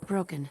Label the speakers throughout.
Speaker 1: broken.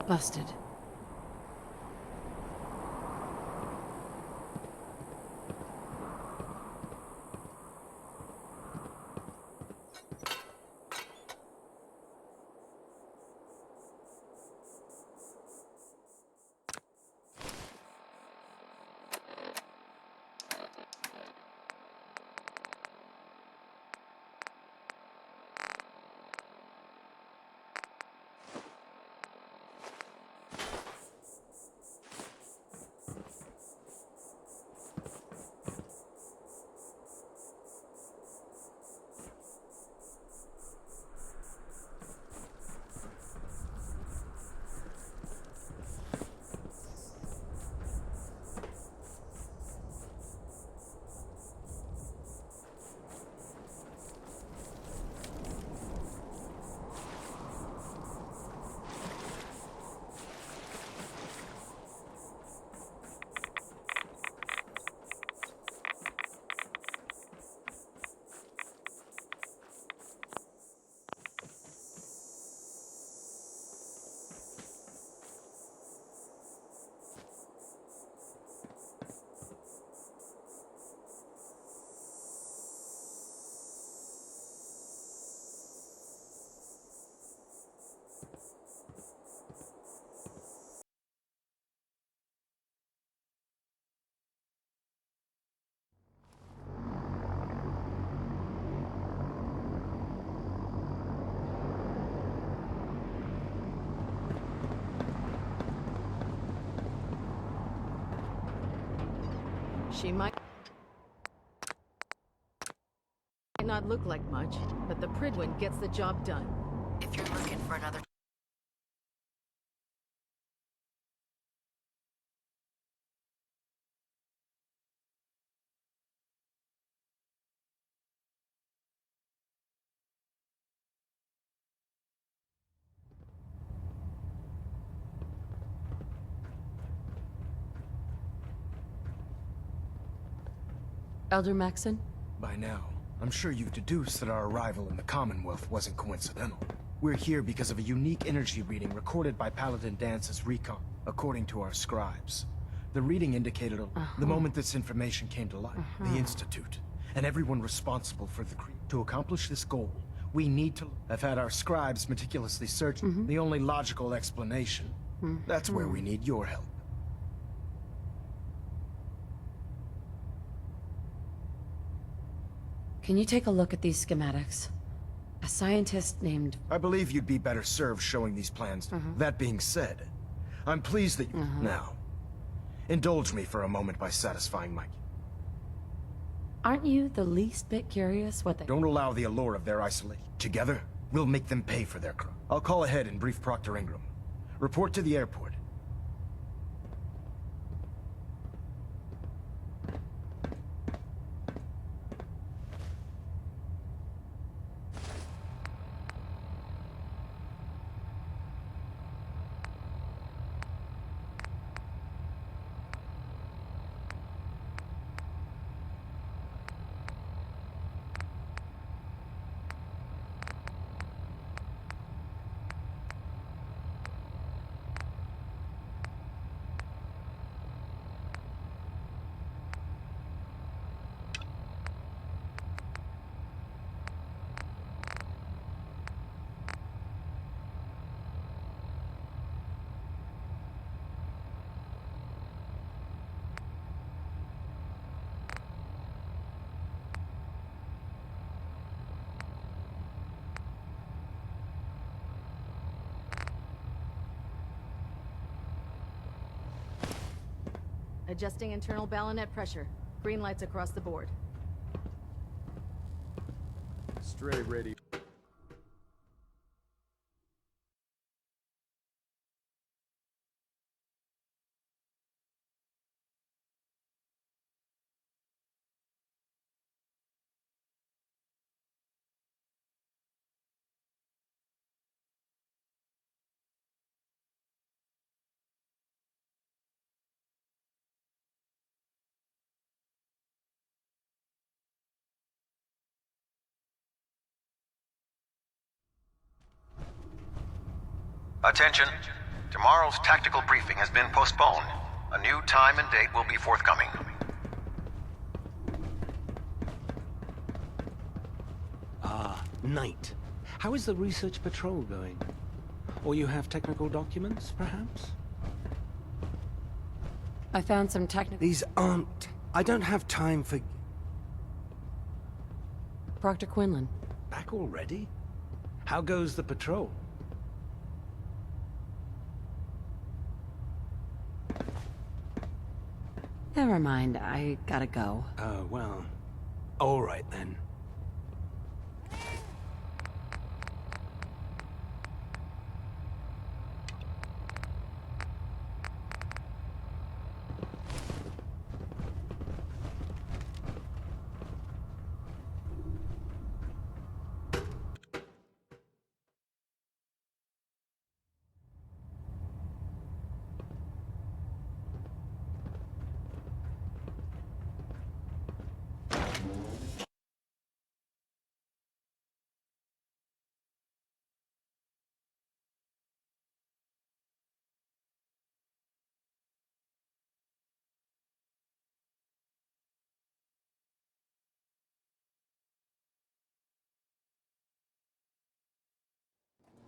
Speaker 1: Busted. She might not look like much, but the Prydwen gets the job done.
Speaker 2: If you're looking for another...
Speaker 1: Elder Maxon?
Speaker 3: By now, I'm sure you've deduced that our arrival in the Commonwealth wasn't coincidental. We're here because of a unique energy reading recorded by Paladin Dance's recon, according to our scribes. The reading indicated the moment this information came to light, the Institute, and everyone responsible for the creed. To accomplish this goal, we need to have had our scribes meticulously search the only logical explanation. That's where we need your help.
Speaker 1: Can you take a look at these schematics? A scientist named...
Speaker 3: I believe you'd be better served showing these plans. That being said, I'm pleased that you... Now, indulge me for a moment by satisfying my...
Speaker 1: Aren't you the least bit curious what they...
Speaker 3: Don't allow the allure of their isolation. Together, we'll make them pay for their crime. I'll call ahead and brief Proctor Ingram. Report to the airport.
Speaker 1: Adjusting internal ballonet pressure. Green lights across the board.
Speaker 4: Stray ready.
Speaker 5: Attention. Tomorrow's tactical briefing has been postponed. A new time and date will be forthcoming.
Speaker 6: Ah, Knight. How is the research patrol going? Or you have technical documents, perhaps?
Speaker 7: I found some technical...
Speaker 6: These aren't... I don't have time for...
Speaker 7: Proctor Quinlan.
Speaker 6: Back already? How goes the patrol?
Speaker 7: Never mind, I gotta go.
Speaker 6: Oh, well. All right, then.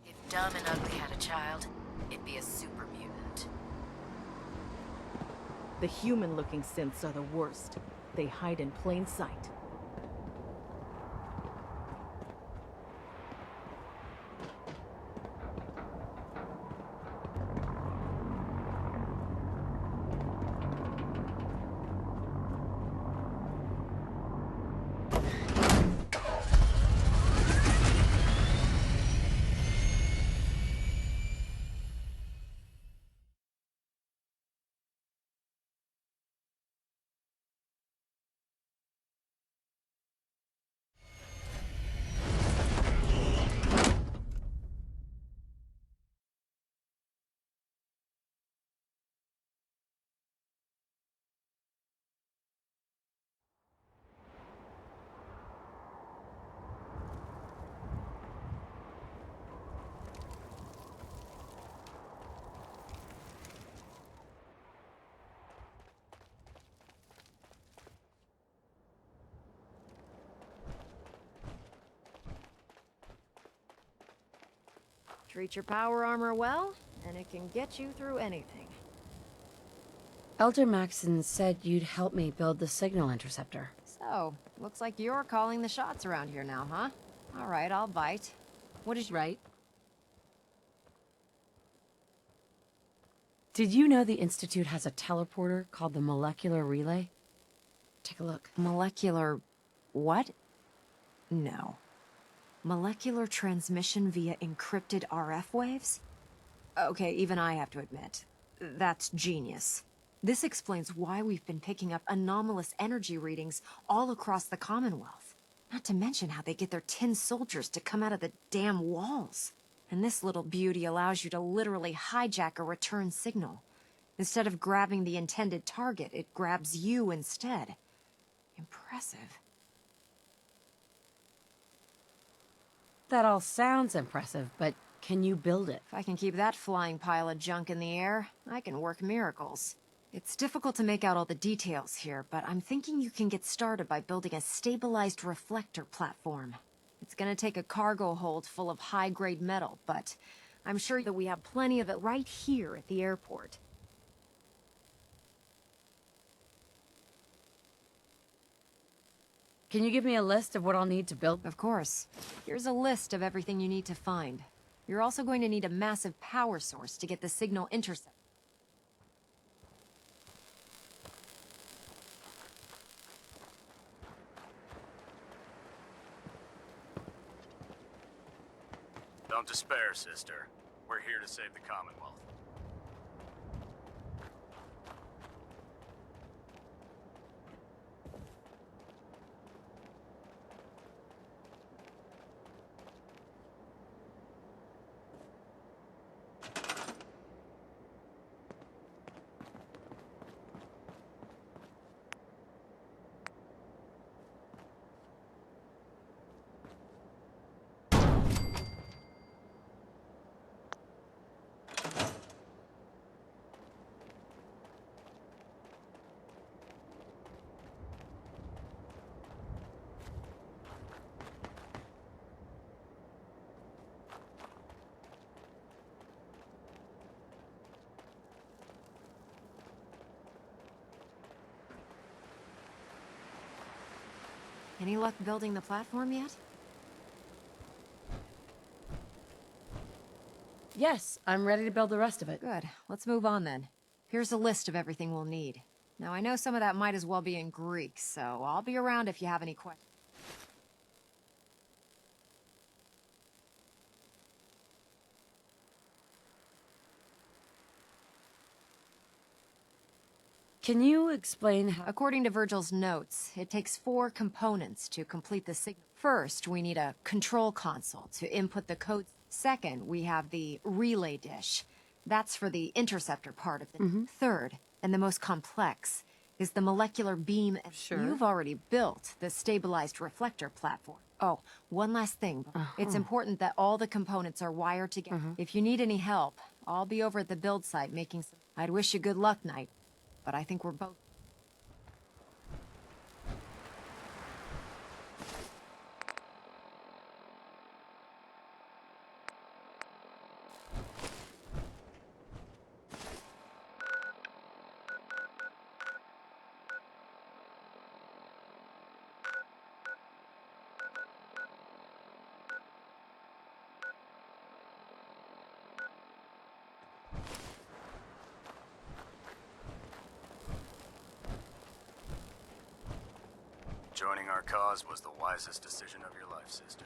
Speaker 2: If Dumb and Ugly had a child, it'd be a super mutant.
Speaker 1: The human-looking synths are the worst. They hide in plain sight.
Speaker 8: Treat your power armor well, and it can get you through anything.
Speaker 7: Elder Maxon said you'd help me build the signal interceptor.
Speaker 8: So, looks like you're calling the shots around here now, huh? All right, I'll bite. What is
Speaker 7: Right? Did you know the Institute has a teleporter called the Molecular Relay? Take a look.
Speaker 8: molecular... what? No. Molecular transmission via encrypted RF waves? Okay, even I have to admit, that's genius. This explains why we've been picking up anomalous energy readings all across the Commonwealth. Not to mention how they get their tin soldiers to come out of the damn walls. And this little beauty allows you to literally hijack a return signal. Instead of grabbing the intended target, it grabs you instead. Impressive.
Speaker 7: That all sounds impressive, but can you build it?
Speaker 8: If I can keep that flying pile of junk in the air, I can work miracles. It's difficult to make out all the details here, but I'm thinking you can get started by building a stabilized reflector platform. It's gonna take a cargo hold full of high-grade metal, but I'm sure that we have plenty of it right here at the airport.
Speaker 7: Can you give me a list of what I'll need to build?
Speaker 8: Of course. Here's a list of everything you need to find. You're also going to need a massive power source to get the signal intercept.
Speaker 9: Don't despair, sister. We're here to save the Commonwealth.
Speaker 8: Any luck building the platform yet?
Speaker 7: Yes, I'm ready to build the rest of it.
Speaker 8: Good. Let's move on then. Here's a list of everything we'll need. Now, I know some of that might as well be in Greek, so I'll be around if you have any questions.
Speaker 7: Can you explain how...
Speaker 8: According to Virgil's notes, it takes 4 components to complete the signal. First, we need a control console to input the code. Second, we have the relay dish. That's for the interceptor part of it. Third, and the most complex, is the molecular beam.
Speaker 7: Sure.
Speaker 8: You've already built the stabilized reflector platform. Oh, one last thing. It's important that all the components are wired together. If you need any help, I'll be over at the build site making some... I'd wish you good luck, Knight. But I think we're both...
Speaker 9: Joining our cause was the wisest decision of your life, sister.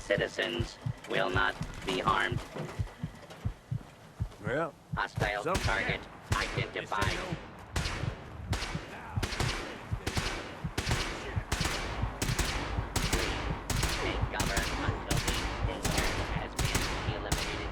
Speaker 10: citizens will not be harmed.
Speaker 4: Well,
Speaker 10: Hostile
Speaker 4: Something.
Speaker 10: target identified. Take cover until the danger has been eliminated.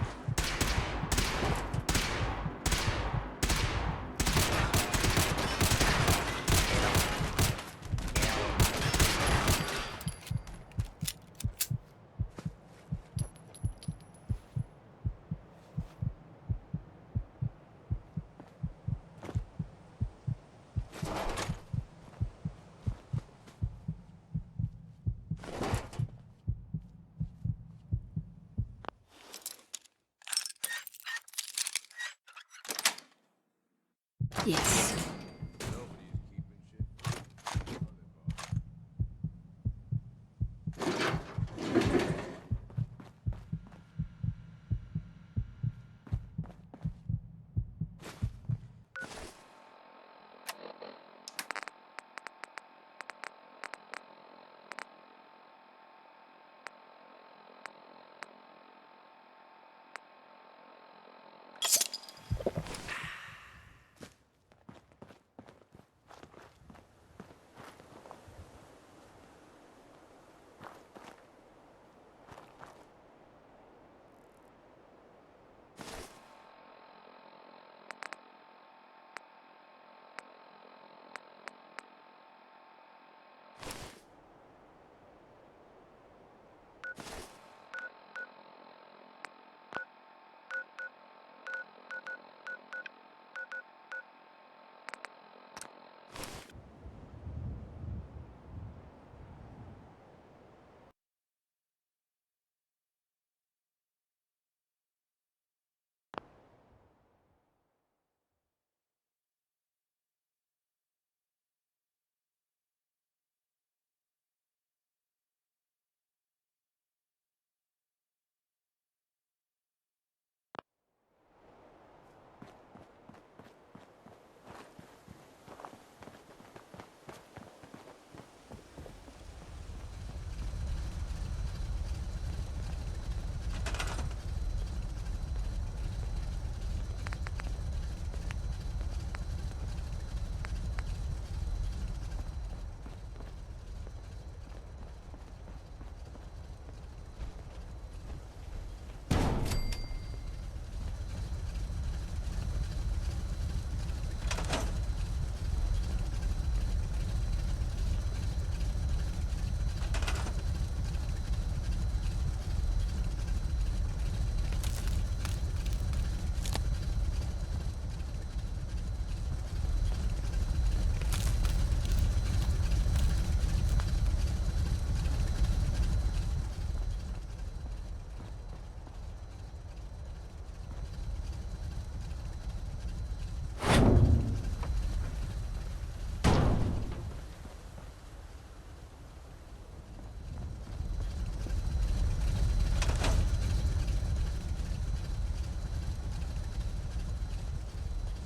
Speaker 7: Yes.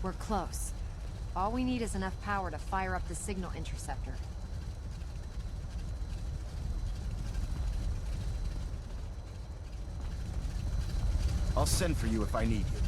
Speaker 8: We're close. All we need is enough power to fire up the signal interceptor.
Speaker 3: I'll send for you if I need you.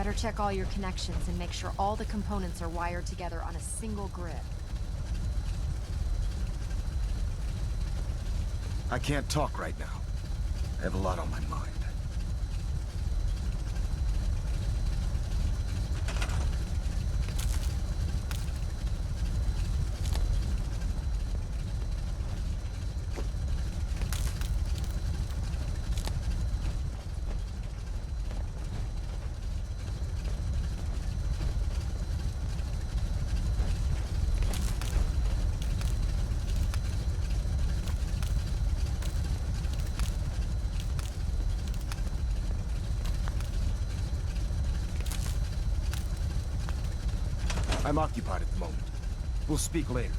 Speaker 8: Better check all your connections and make sure all the components are wired together on a single grid.
Speaker 3: I can't talk right now. I have a lot on my mind. I'm occupied at the moment. We'll speak later.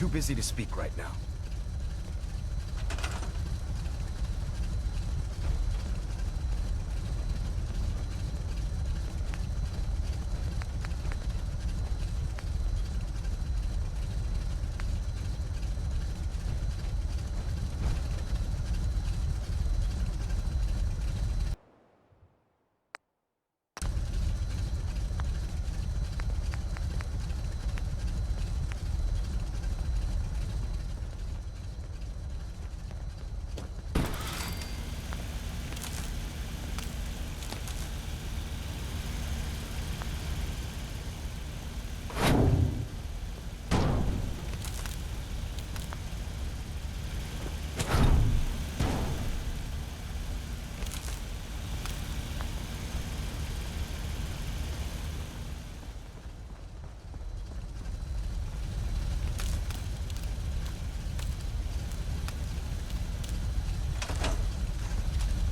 Speaker 3: too busy to speak right now.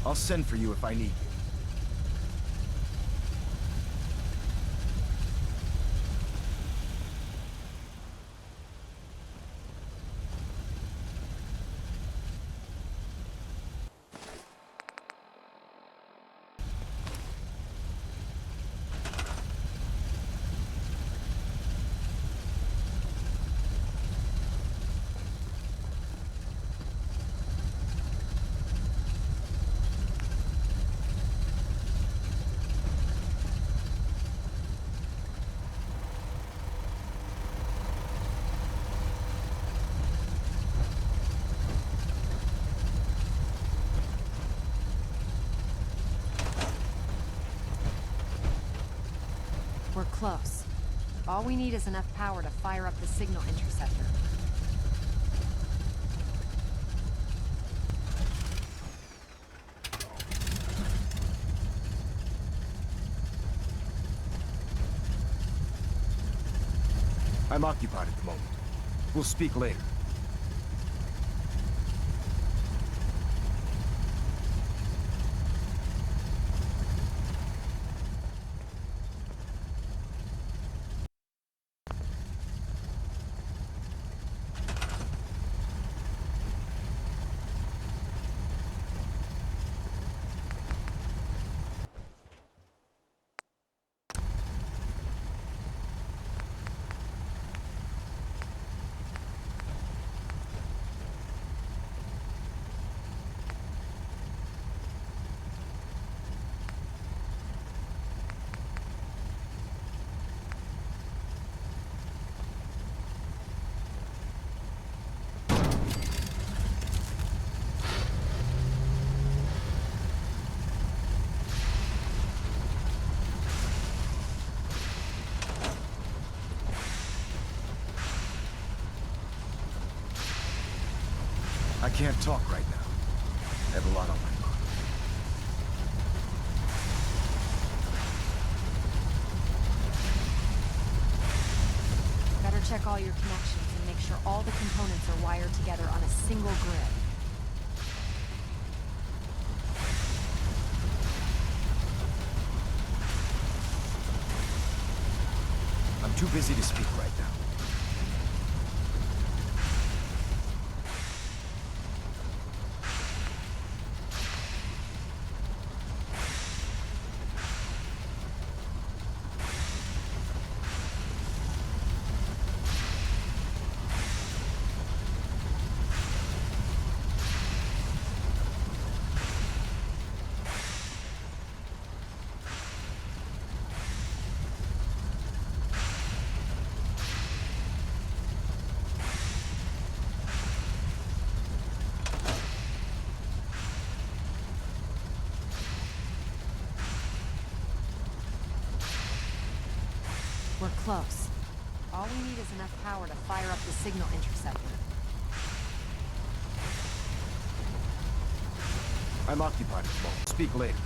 Speaker 3: I'll send for you if I need you.
Speaker 8: We're close. All we need is enough power to fire up the signal interceptor.
Speaker 3: I'm occupied at the moment. We'll speak later. I can't talk right now. I have a lot on my mind.
Speaker 8: Better check all your connections and make sure all the components are wired together on a single grid.
Speaker 3: I'm too busy to speak right now.
Speaker 8: We're close. All we need is enough power to fire up the signal interceptor.
Speaker 3: I'm occupied at the moment. Speak later.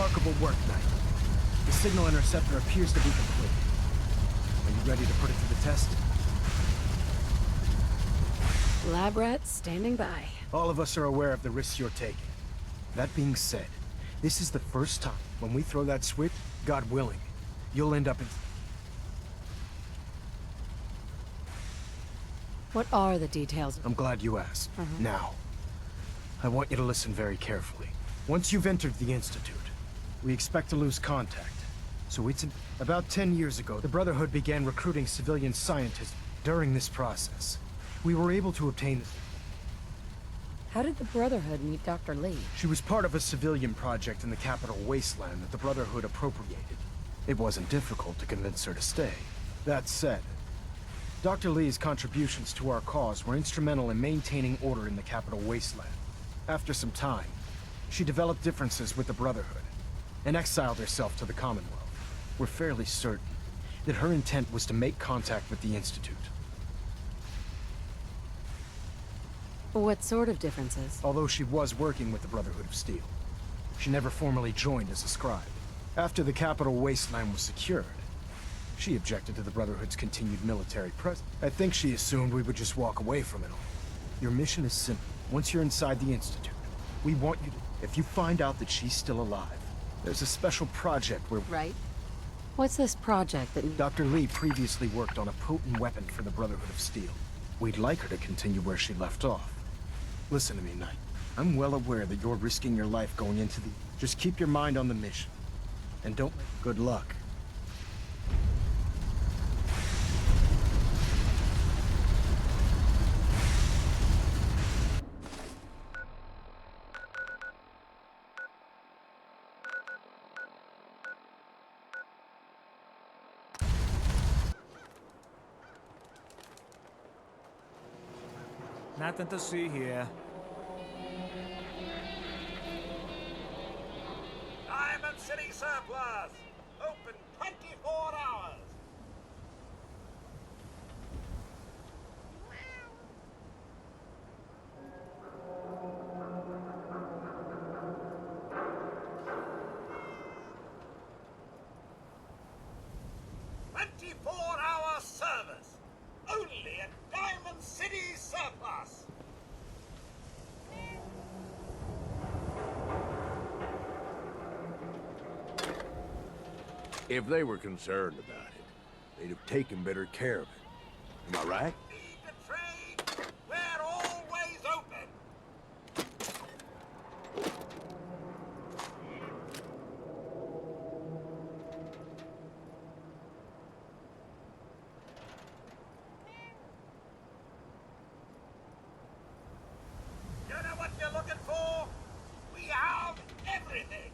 Speaker 3: Remarkable work, Knight. The signal interceptor appears to be complete. Are you ready to put it to the test?
Speaker 7: Lab rat standing by.
Speaker 3: All of us are aware of the risks you're taking. That being said, this is the first time when we throw that switch, God willing, you'll end up in...
Speaker 7: What are the details?
Speaker 3: I'm glad you asked. Now, I want you to listen very carefully. Once you've entered the Institute, we expect to lose contact. So about 10 years ago, the Brotherhood began recruiting civilian scientists. During this process, we were able to obtain...
Speaker 7: How did the Brotherhood meet Dr. Lee?
Speaker 3: She was part of a civilian project in the capital wasteland that the Brotherhood appropriated. It wasn't difficult to convince her to stay. That said, Dr. Lee's contributions to our cause were instrumental in maintaining order in the capital wasteland. After some time, she developed differences with the Brotherhood and exiled herself to the Commonwealth. We're fairly certain that her intent was to make contact with the Institute.
Speaker 7: What sort of differences?
Speaker 3: Although she was working with the Brotherhood of Steel, she never formally joined as a scribe. After the capital wasteland was secured, she objected to the Brotherhood's continued military presence. I think she assumed we would just walk away from it all. Your mission is simple. Once you're inside the Institute, we want you to... If you find out that she's still alive, there's a special project where...
Speaker 7: Right. What's this project that...
Speaker 3: Dr. Lee previously worked on a potent weapon for the Brotherhood of Steel. We'd like her to continue where she left off. Listen to me, Knight. I'm well aware that you're risking your life going into the... Just keep your mind on the mission. And don't... Good luck.
Speaker 11: Nothing to see here.
Speaker 12: Diamond City Surplus! Open 24 hours! "24-hour service! Only at Diamond City Surplus!"
Speaker 13: If they were concerned about it, they'd have taken better care of it. Am I right?
Speaker 12: Need to trade? We're always open! You know what you're looking for? We have everything!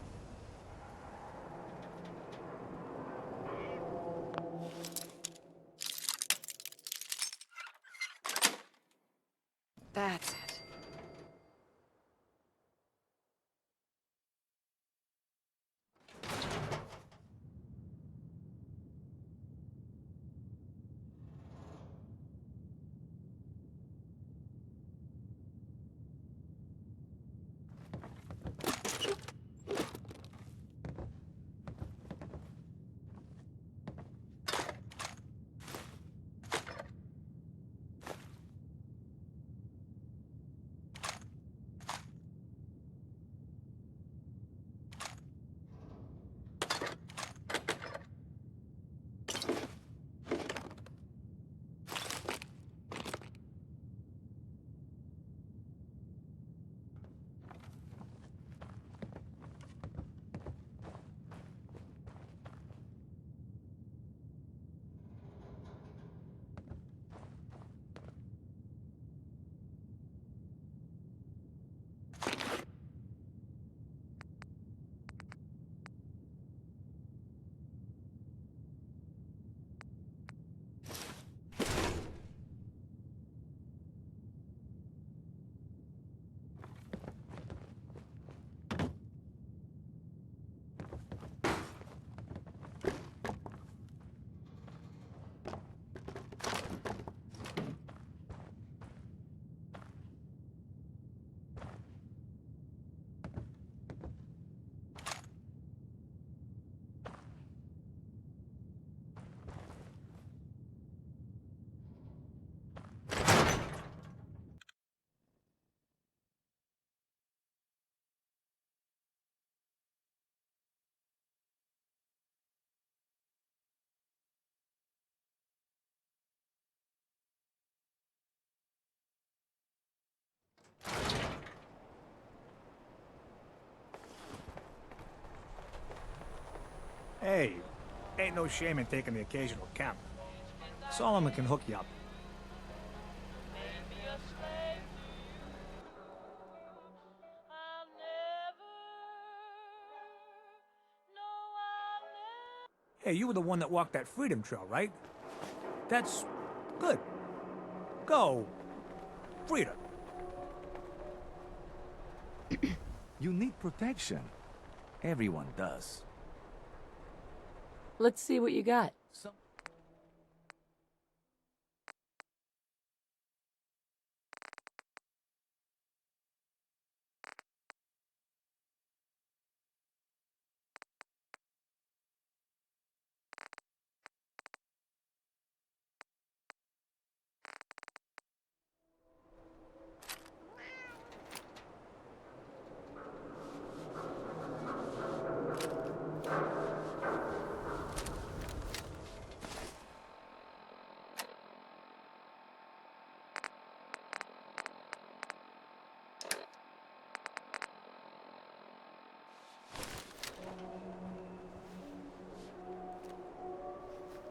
Speaker 7: That's it.
Speaker 12: Hey, ain't no shame in taking the occasional camp. Solomon can hook you up. Hey, you were the one that walked that freedom trail, right? That's good. Go. Freedom.
Speaker 11: You need protection. Everyone does.
Speaker 7: Let's see what you got.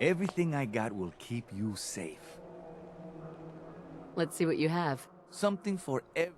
Speaker 11: Everything I got will keep you safe.
Speaker 7: Let's see what you have.
Speaker 11: Something for every...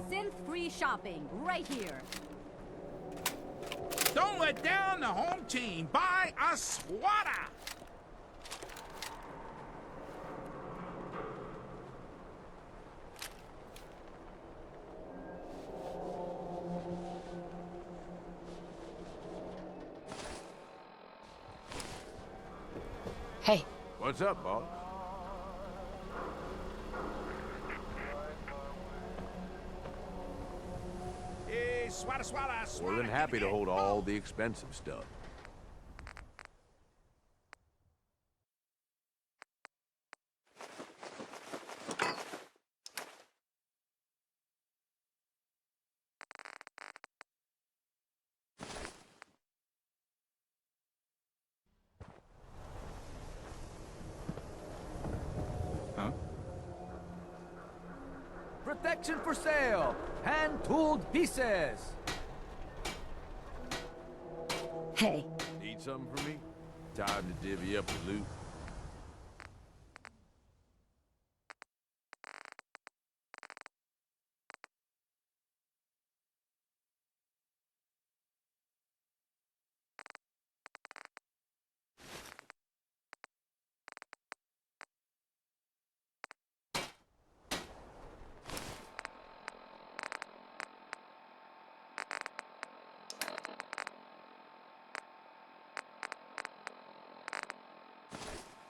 Speaker 14: Synth-free shopping, right here.
Speaker 12: Don't let down the home team. Buy a swatter.
Speaker 7: Hey.
Speaker 13: What's up, boss?
Speaker 12: Hey, swada, swada, swada.
Speaker 13: More than happy to hold all the expensive stuff.
Speaker 11: Protection for sale! Hand-tooled pieces!
Speaker 7: Hey.
Speaker 13: Need something for me? Time to divvy up the loot.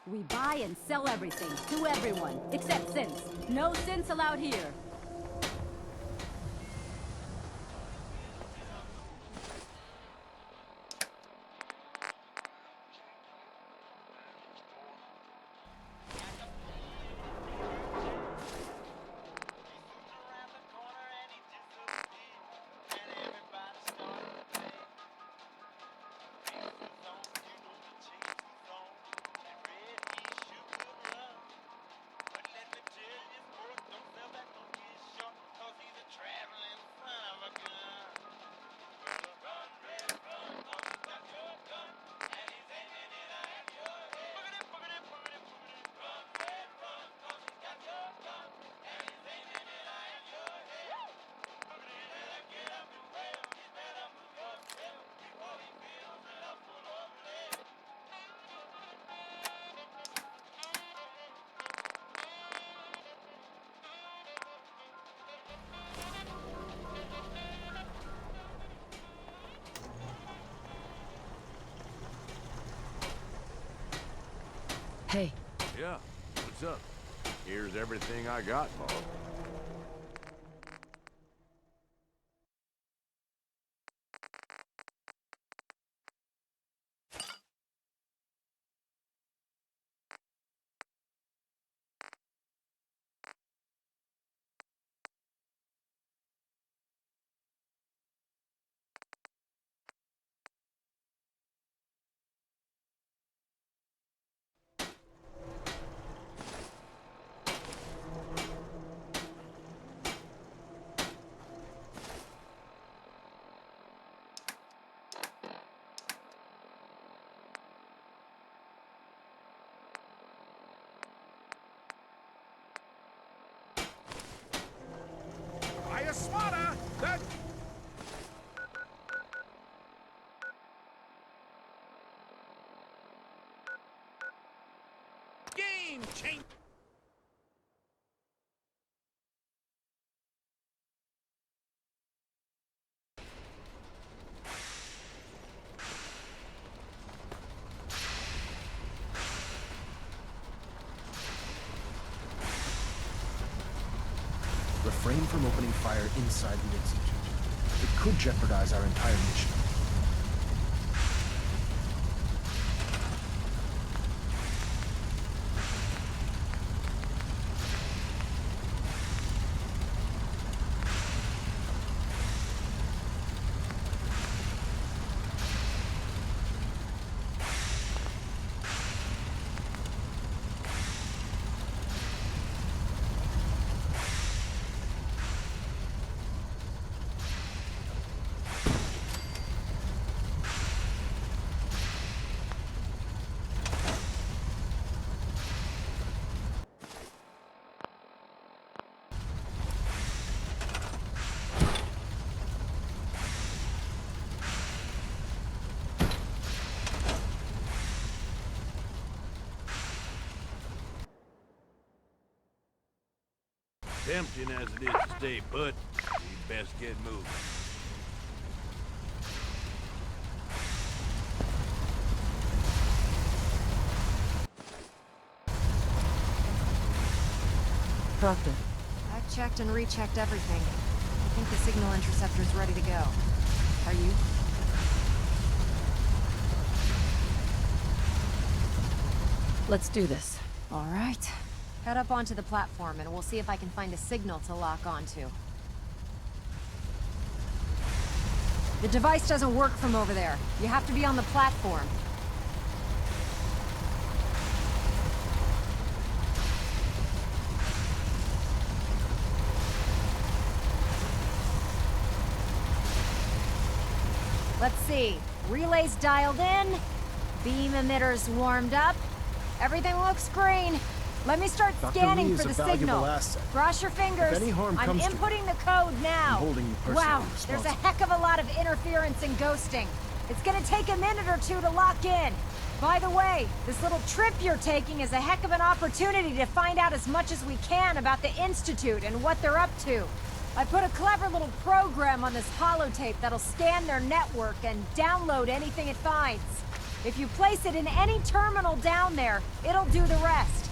Speaker 14: We buy and sell everything, to everyone, except synths. No synths allowed here.
Speaker 7: Hey.
Speaker 13: Yeah, what's up? Here's everything I got, boss.
Speaker 12: Fire swada! That... Game change!
Speaker 3: Refrain from opening fire inside the institute. It could jeopardize our entire mission.
Speaker 13: Tempting as it is to stay put, we'd best get moving.
Speaker 1: Proctor.
Speaker 8: I've checked and rechecked everything. I think the signal interceptor's ready to go. Are you?
Speaker 7: Let's do this.
Speaker 8: All right. Head up onto the platform and we'll see if I can find a signal to lock onto. The device doesn't work from over there. You have to be on the platform. Let's see. Relays dialed in. Beam emitters warmed up. Everything looks green. Let me start
Speaker 3: Dr.
Speaker 8: scanning
Speaker 3: Lee is
Speaker 8: for the
Speaker 3: a valuable
Speaker 8: signal.
Speaker 3: asset.
Speaker 8: Cross your fingers.
Speaker 3: If any harm
Speaker 8: I'm
Speaker 3: comes to
Speaker 8: inputting the code now.
Speaker 3: I'm holding you personally
Speaker 8: Wow, there's a
Speaker 3: responsible.
Speaker 8: heck of a lot of interference and ghosting. It's gonna take a minute or two to lock in. By the way, this little trip you're taking is a heck of an opportunity to find out as much as we can about the Institute and what they're up to. I put a clever little program on this holotape that'll scan their network and download anything it finds. If you place it in any terminal down there, it'll do the rest.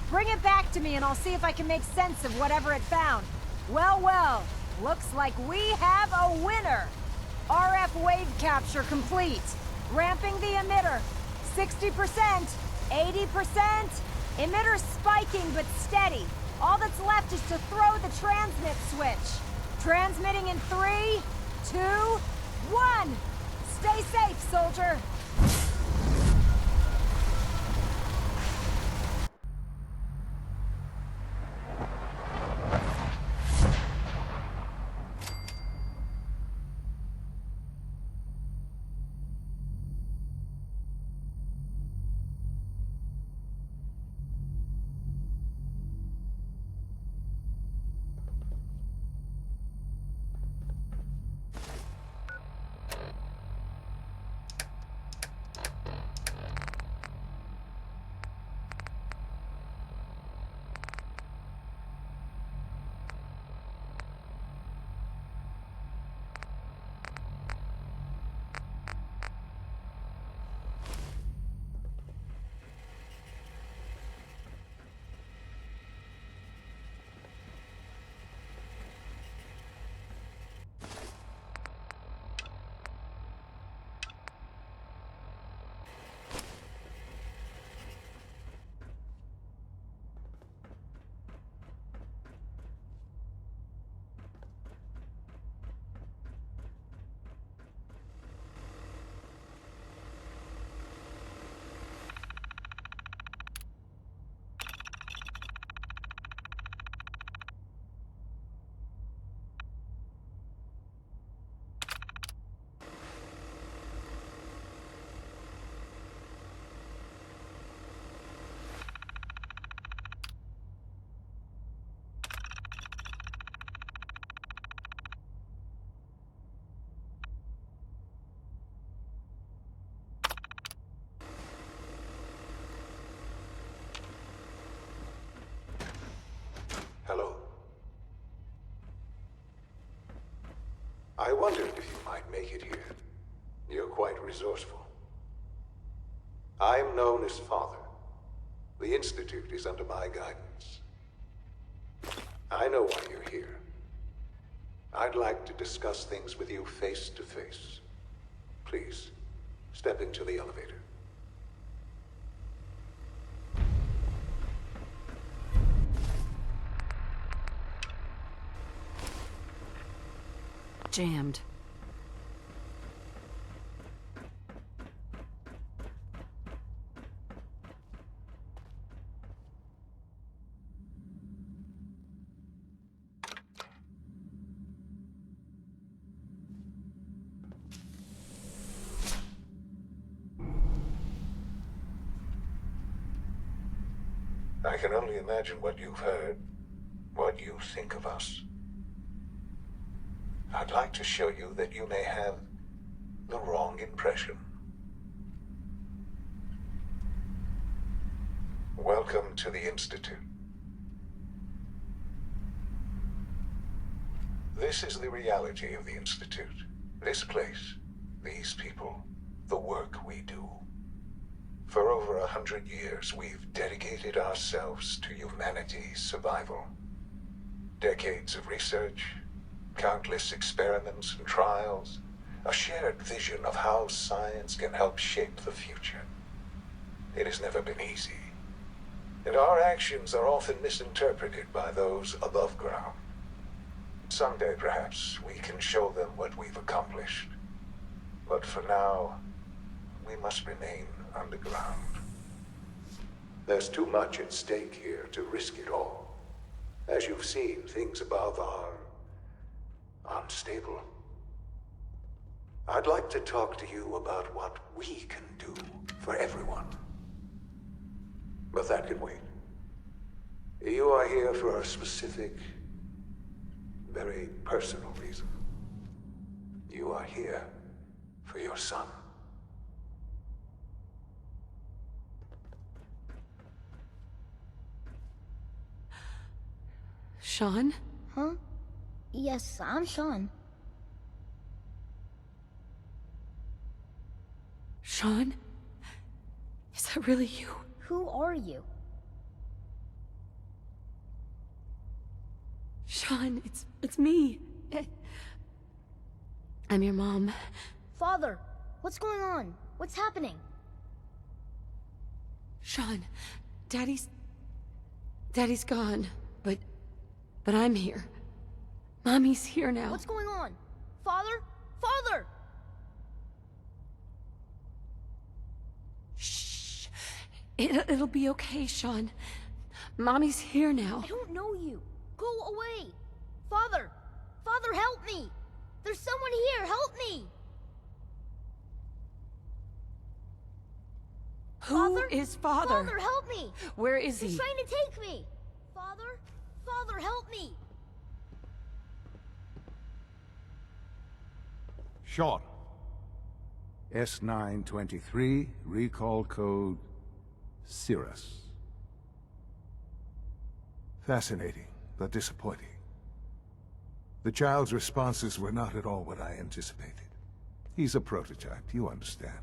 Speaker 8: Bring it back to me and I'll see if I can make sense of whatever it found. Well, well, looks like we have a winner. RF wave capture complete. Ramping the emitter. 60%, 80%. Emitter spiking but steady. All that's left is to throw the transmit switch. Transmitting in 3, 2, 1. Stay safe, soldier.
Speaker 15: Hello. I wondered if you might make it here. You're quite resourceful. I'm known as Father. The Institute is under my guidance. I know why you're here. I'd like to discuss things with you face to face. Please, step into the elevator.
Speaker 7: Jammed.
Speaker 15: I can only imagine what you've heard, what you think of us. I'd like to show you that you may have the wrong impression. Welcome to the Institute. This is the reality of the Institute. This place, these people, the work we do. For over 100 years, we've dedicated ourselves to humanity's survival. Decades of research, countless experiments and trials, a shared vision of how science can help shape the future. It has never been easy, and our actions are often misinterpreted by those above ground. Someday, perhaps, we can show them what we've accomplished. But for now, we must remain underground. There's too much at stake here to risk it all. As you've seen, things above are unstable. I'd like to talk to you about what we can do for everyone. But that can wait. You are here for a specific, very personal reason. You are here for your son.
Speaker 7: Sean?
Speaker 16: Huh? Yes, I'm Sean.
Speaker 7: Sean? Is that really you?
Speaker 16: Who are you?
Speaker 7: Sean, it's me. I'm your mom.
Speaker 16: Father, what's going on? What's happening?
Speaker 7: Sean, Daddy's gone, but I'm here. Mommy's here now.
Speaker 16: What's going on? Father? Father!
Speaker 7: Shh. It'll be okay, Sean. Mommy's here now.
Speaker 16: I don't know you. Go away. Father! Father, help me! There's someone here, help me!
Speaker 7: Who is Father?
Speaker 16: Father, help me!
Speaker 7: Where is he?
Speaker 16: He's trying to take me! Father? Father, help me!
Speaker 13: Sean. S923, recall code Cirrus. Fascinating, but disappointing. The child's responses were not at all what I anticipated. He's a prototype, you understand.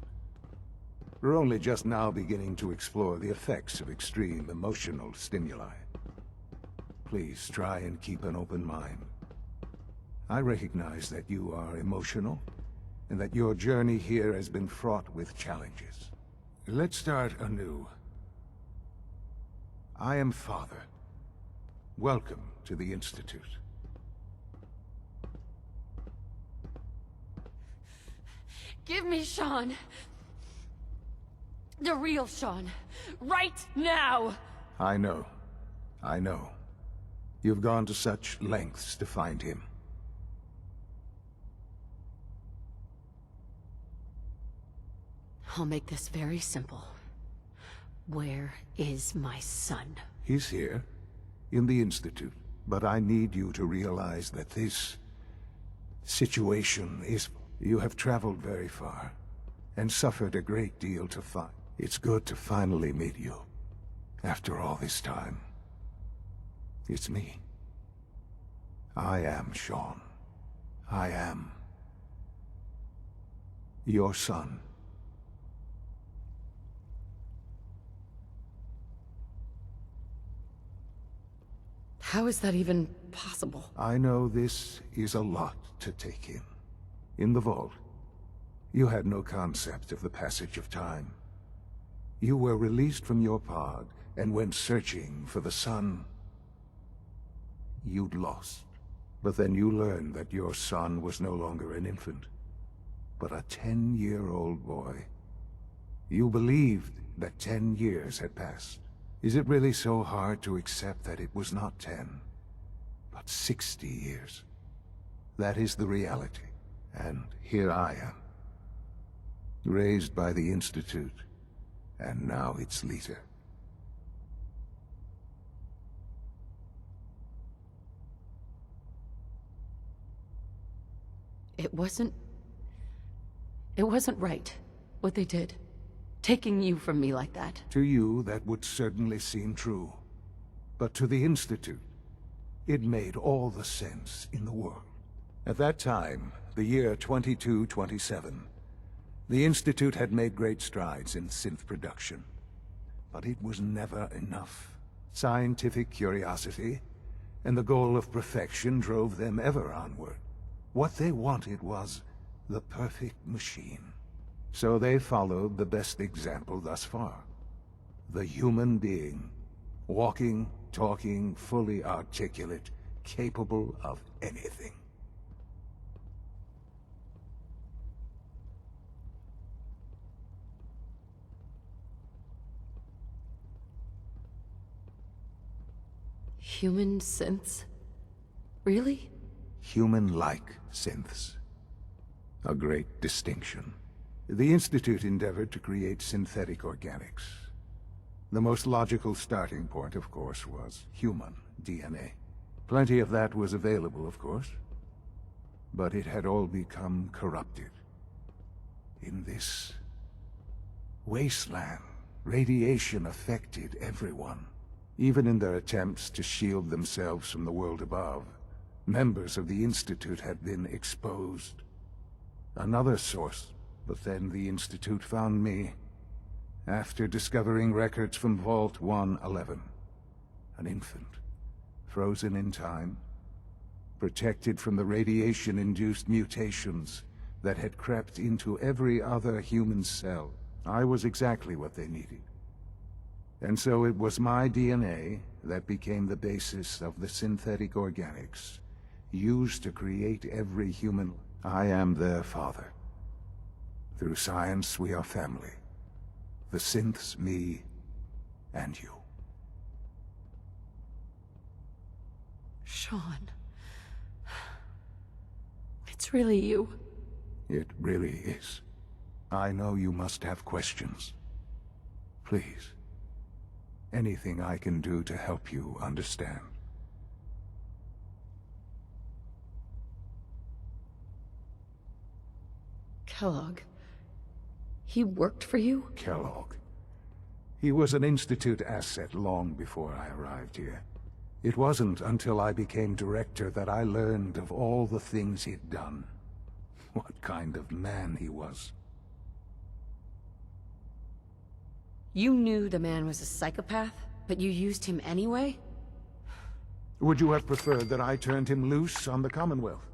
Speaker 13: We're only just now beginning to explore the effects of extreme emotional stimuli. Please try and keep an open mind. I recognize that you are emotional, and that your journey here has been fraught with challenges. Let's start anew. I am Father. Welcome to the Institute.
Speaker 7: Give me Sean. The real Sean. Right now!
Speaker 13: I know. I know. You've gone to such lengths to find him.
Speaker 7: I'll make this very simple. Where is my son?
Speaker 13: He's here, in the Institute. But I need you to realize that this situation is... You have traveled very far, and suffered a great deal to find. It's good to finally meet you, after all this time. It's me. I am Sean. I am... your son.
Speaker 7: How is that even possible?
Speaker 13: I know this is a lot to take in. In the vault, you had no concept of the passage of time. You were released from your pod and went searching for the sun you'd lost. But then you learned that your son was no longer an infant, but a 10-year-old boy. You believed that 10 years had passed. Is it really so hard to accept that it was not 10, but 60 years? That is the reality. And here I am, raised by the Institute, and now its leader.
Speaker 7: It wasn't right, what they did. Taking you from me like that.
Speaker 13: To you, that would certainly seem true. But to the Institute, it made all the sense in the world. At that time, the year 2227, the Institute had made great strides in synth production. But it was never enough. Scientific curiosity and the goal of perfection drove them ever onward. What they wanted was the perfect machine. So they followed the best example thus far. The human being. Walking, talking, fully articulate, capable of anything.
Speaker 7: Human synths? Really?
Speaker 13: Human-like synths. A great distinction. The Institute endeavored to create synthetic organics. The most logical starting point, of course, was human DNA. Plenty of that was available, of course. But it had all become corrupted. In this wasteland, radiation affected everyone. Even in their attempts to shield themselves from the world above, members of the Institute had been exposed. Another source, but then the Institute found me, after discovering records from Vault 111. An infant, frozen in time, protected from the radiation-induced mutations that had crept into every other human cell. I was exactly what they needed. And so it was my DNA that became the basis of the synthetic organics, used to create every human. I am their father. Through science, we are family. The synths, me, and you.
Speaker 7: Sean. It's really you.
Speaker 13: It really is. I know you must have questions. Please. Anything I can do to help you understand.
Speaker 7: Kellogg. He worked for you?
Speaker 13: Kellogg. He was an Institute asset long before I arrived here. It wasn't until I became director that I learned of all the things he'd done. What kind of man he was.
Speaker 7: You knew the man was a psychopath, but you used him anyway?
Speaker 13: Would you have preferred that I turned him loose on the Commonwealth?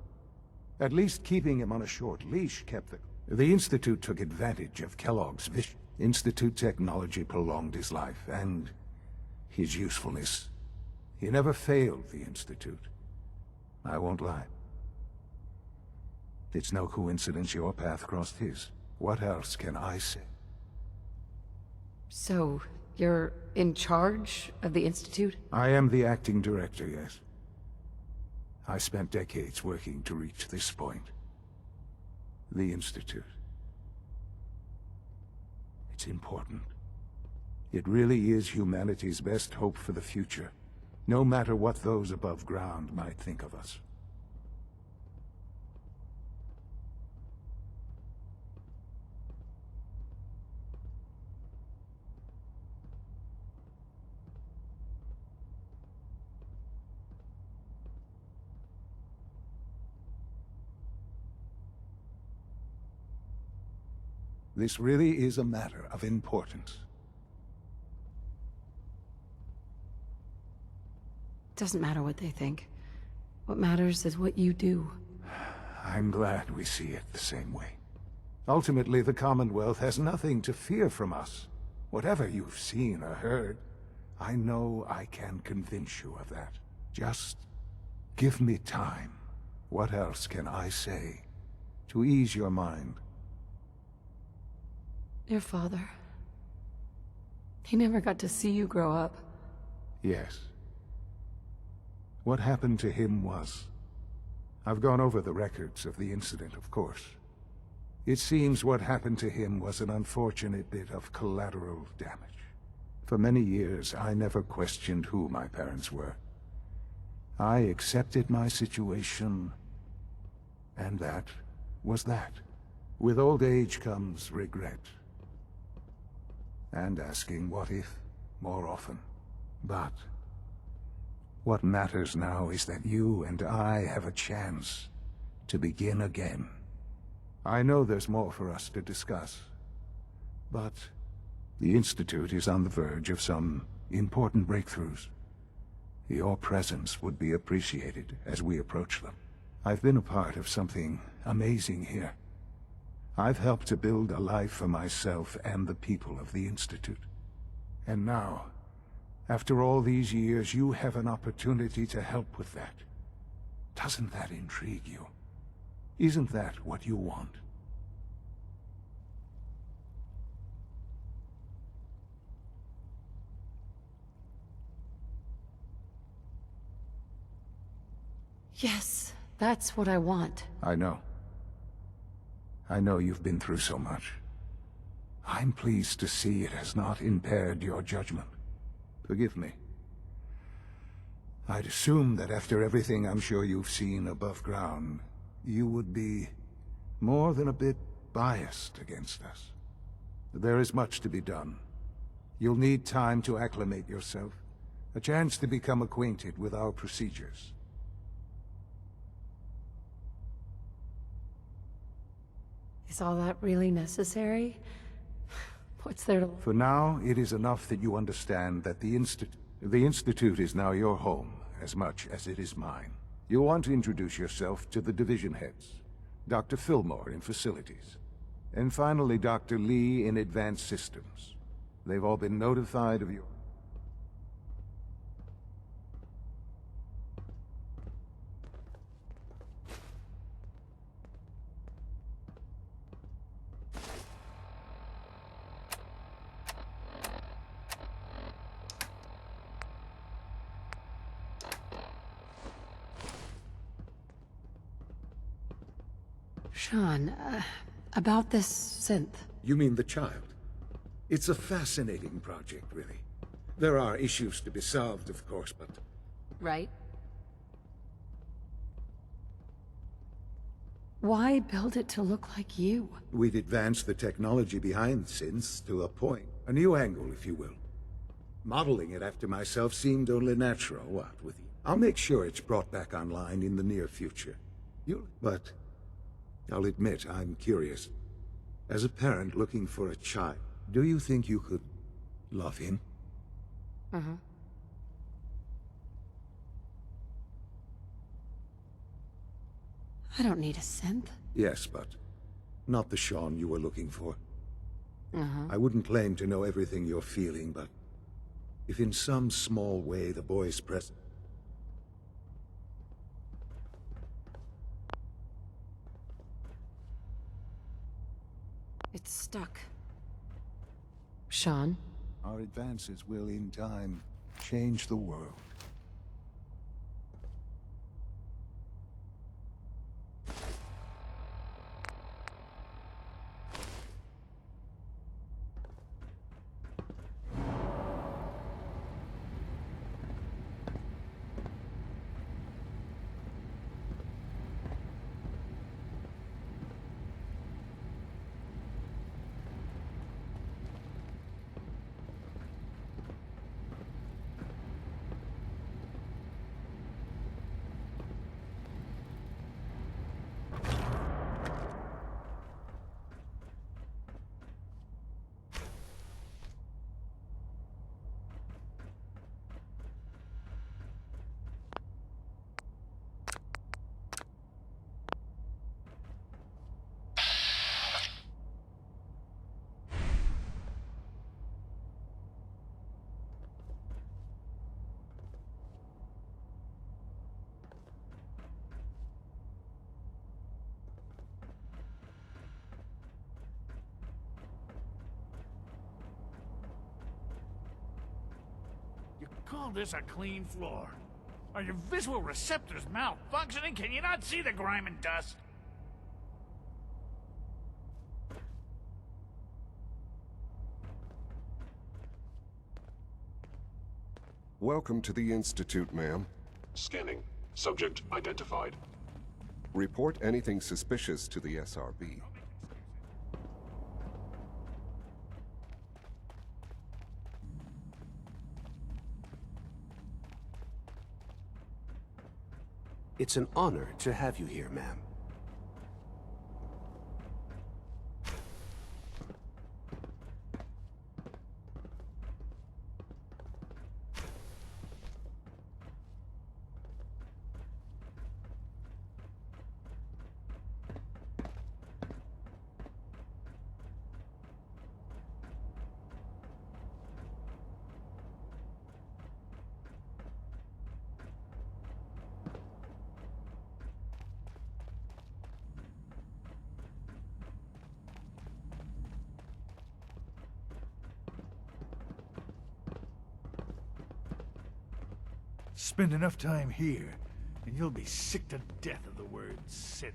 Speaker 13: At least keeping him on a short leash kept the Institute took advantage of Kellogg's vision. Institute technology prolonged his life, and his usefulness. He never failed the Institute. I won't lie. It's no coincidence your path crossed his. What else can I say?
Speaker 7: So, you're in charge of the Institute?
Speaker 13: I am the acting director, yes. I spent decades working to reach this point. The Institute. It's important. It really is humanity's best hope for the future, no matter what those above ground might think of us. This really is a matter of importance.
Speaker 7: Doesn't matter what they think. What matters is what you do.
Speaker 13: I'm glad we see it the same way. Ultimately, the Commonwealth has nothing to fear from us. Whatever you've seen or heard, I know I can convince you of that. Just give me time. What else can I say to ease your mind?
Speaker 7: Your father. He never got to see you grow up.
Speaker 13: Yes. What happened to him was... I've gone over the records of the incident, of course. It seems what happened to him was an unfortunate bit of collateral damage. For many years, I never questioned who my parents were. I accepted my situation, and that was that. With old age comes regret. And asking what if more often. But what matters now is that you and I have a chance to begin again. I know there's more for us to discuss, but the Institute is on the verge of some important breakthroughs. Your presence would be appreciated as we approach them. I've been a part of something amazing here. I've helped to build a life for myself and the people of the Institute. And now, after all these years, you have an opportunity to help with that. Doesn't that intrigue you? Isn't that what you want?
Speaker 7: Yes, that's what I want.
Speaker 13: I know. I know you've been through so much. I'm pleased to see it has not impaired your judgment. Forgive me. I'd assumed that after everything I'm sure you've seen above ground, you would be more than a bit biased against us. There is much to be done. You'll need time to acclimate yourself, a chance to become acquainted with our procedures.
Speaker 7: Is all that really necessary? What's there to...
Speaker 13: For now, it is enough that you understand that the Institute is now your home, as much as it is mine. You'll want to introduce yourself to the division heads, Dr. Fillmore in Facilities, and finally Dr. Lee in Advanced Systems. They've all been notified of your...
Speaker 7: Sean, about this synth.
Speaker 17: You mean the child? It's a fascinating project, really. There are issues to be solved, of course, but...
Speaker 7: Right? Why build it to look like you?
Speaker 17: We'd advanced the technology behind synths to a point. A new angle, if you will. Modeling it after myself seemed only natural, what with you? I'll make sure it's brought back online in the near future. But... I'll admit, I'm curious. As a parent looking for a child, do you think you could love him?
Speaker 7: Uh-huh. I don't need a synth.
Speaker 17: Yes, but not the Sean you were looking for.
Speaker 7: Uh-huh.
Speaker 17: I wouldn't claim to know everything you're feeling, but if in some small way the boy's present...
Speaker 7: It's stuck. Sean?
Speaker 13: Our advances will, in time, change the world.
Speaker 12: Call this a clean floor? Are your visual receptors malfunctioning? Can you not see the grime and dust?
Speaker 18: Welcome to the Institute, ma'am.
Speaker 19: Scanning. Subject identified.
Speaker 18: Report anything suspicious to the SRB.
Speaker 20: It's an honor to have you here, ma'am.
Speaker 12: Spend enough time here, and you'll be sick to death of the word synth.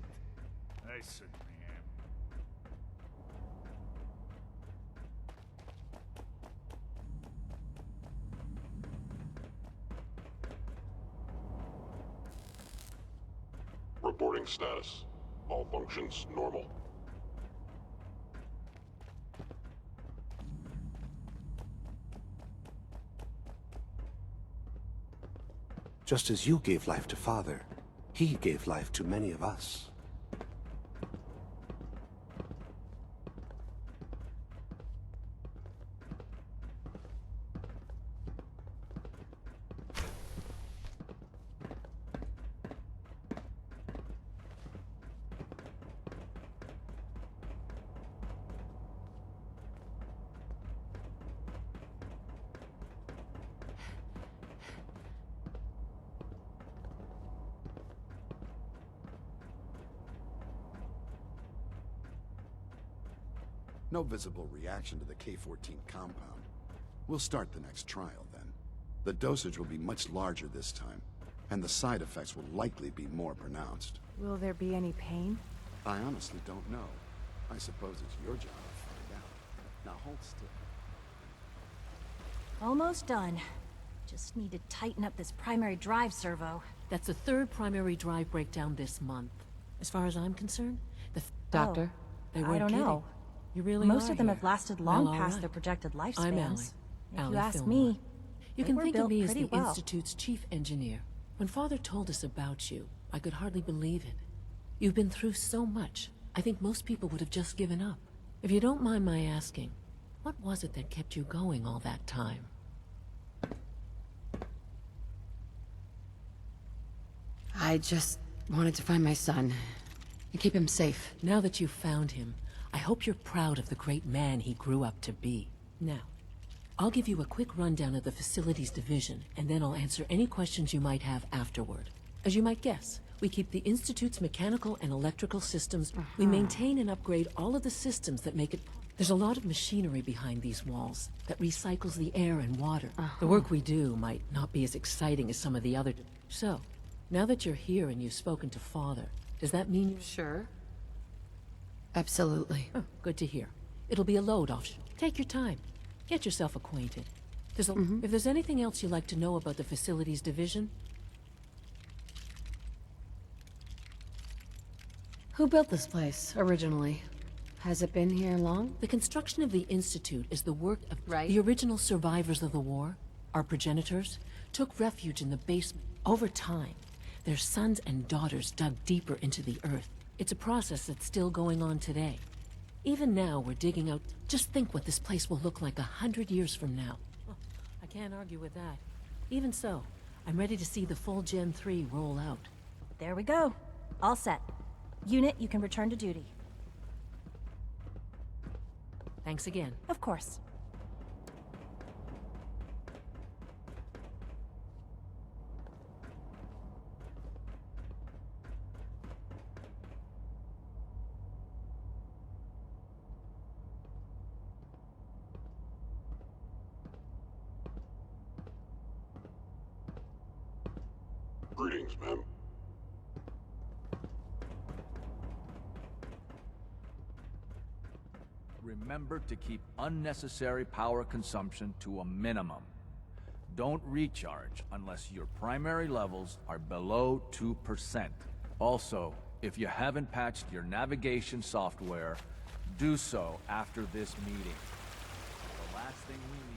Speaker 12: I certainly am.
Speaker 19: Reporting status. All functions normal.
Speaker 20: Just as you gave life to Father, he gave life to many of us.
Speaker 21: No visible reaction to the K-14 compound. We'll start the next trial then. The dosage will be much larger this time, and the side effects will likely be more pronounced.
Speaker 8: Will there be any pain?
Speaker 21: I honestly don't know. I suppose it's your job to find out. Now hold still.
Speaker 22: Almost done. Just need to tighten up this primary drive servo.
Speaker 1: That's the third primary drive breakdown this month. As far as I'm concerned,
Speaker 7: Doctor?
Speaker 1: They
Speaker 22: I
Speaker 1: weren't
Speaker 22: don't
Speaker 1: kidding.
Speaker 22: know.
Speaker 1: You really
Speaker 22: Most
Speaker 1: are
Speaker 22: of them
Speaker 1: here.
Speaker 22: have lasted long
Speaker 1: Well, all
Speaker 22: past
Speaker 1: right.
Speaker 22: their projected lifespans.
Speaker 1: I'm Allie.
Speaker 22: If
Speaker 1: Allie
Speaker 22: you ask
Speaker 1: Fillmore.
Speaker 22: me,
Speaker 1: You
Speaker 22: they
Speaker 1: can
Speaker 22: were
Speaker 1: think of
Speaker 22: built
Speaker 1: me as
Speaker 22: pretty
Speaker 1: the
Speaker 22: well.
Speaker 1: Institute's chief engineer. When Father told us about you, I could hardly believe it. You've been through so much. I think most people would have just given up. If you don't mind my asking, what was it that kept you going all that time?
Speaker 7: I just wanted to find my son and keep him safe.
Speaker 1: Now that you've found him, I hope you're proud of the great man he grew up to be. Now, I'll give you a quick rundown of the Facilities Division, and then I'll answer any questions you might have afterward. As you might guess, we keep the Institute's mechanical and electrical systems. We maintain and upgrade all of the systems that make it... There's a lot of machinery behind these walls that recycles the air and water. The work we do might not be as exciting as some of the other... So, now that you're here and you've spoken to Father, does that mean you're...
Speaker 7: Sure. Absolutely.
Speaker 1: Oh, good to hear. It'll be a load off. Take your time. Get yourself acquainted. If there's anything else you'd like to know about the Facilities Division...
Speaker 7: Who built this place, originally? Has it been here long?
Speaker 1: The construction of the Institute is the work of the original survivors of the war. Our progenitors took refuge in the basement. Over time, their sons and daughters dug deeper into the earth. It's a process that's still going on today. Even now, we're digging out... Just think what this place will look like 100 years from now. Oh, I can't argue with that. Even so, I'm ready to see the full Gen 3 roll out.
Speaker 22: There we go. All set. Unit, you can return to duty.
Speaker 1: Thanks again.
Speaker 22: Of course.
Speaker 19: Greetings, ma'am.
Speaker 23: Remember to keep unnecessary power consumption to a minimum. Don't recharge unless your primary levels are below 2%. Also, if you haven't patched your navigation software, do so after this meeting. The last thing we need...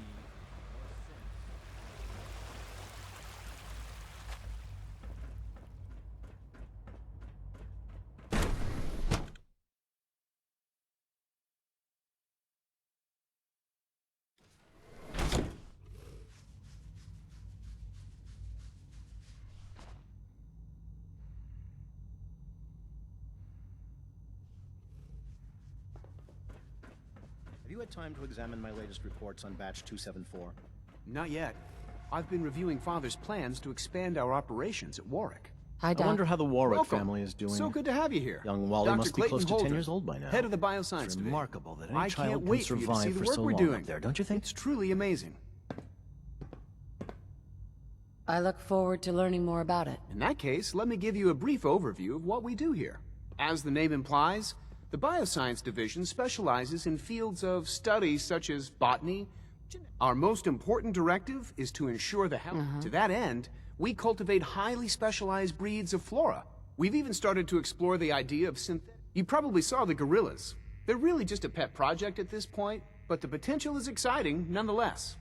Speaker 24: Have you had time to examine my latest reports on Batch 274?
Speaker 20: Not yet. I've been reviewing Father's plans to expand our operations at Warwick.
Speaker 7: Hi, Doc.
Speaker 24: I wonder how the Warwick
Speaker 20: Welcome.
Speaker 24: family is doing.
Speaker 20: So good to have you here.
Speaker 24: Young Wally
Speaker 20: Dr.
Speaker 24: must be
Speaker 20: Clayton
Speaker 24: close to 10
Speaker 20: Holden,
Speaker 24: years old by now.
Speaker 20: Head of the Bioscience
Speaker 24: It's
Speaker 20: Division.
Speaker 24: remarkable that any
Speaker 20: I
Speaker 24: child
Speaker 20: can't
Speaker 24: can
Speaker 20: wait for you to see
Speaker 24: survive
Speaker 20: the
Speaker 24: for
Speaker 20: work
Speaker 24: so
Speaker 20: we're
Speaker 24: long
Speaker 20: doing.
Speaker 24: up there, don't you think?
Speaker 20: It's truly amazing.
Speaker 7: I look forward to learning more about it.
Speaker 2: In that case, let me give you a brief overview of what we do here. As the name implies, the Bioscience Division specializes in fields of study such as botany. Our most important directive is to ensure the health. To that end, we cultivate highly specialized breeds of flora. We've even started to explore the idea of synthetic. You probably saw the gorillas. They're really just a pet project at this point, but the potential is exciting nonetheless.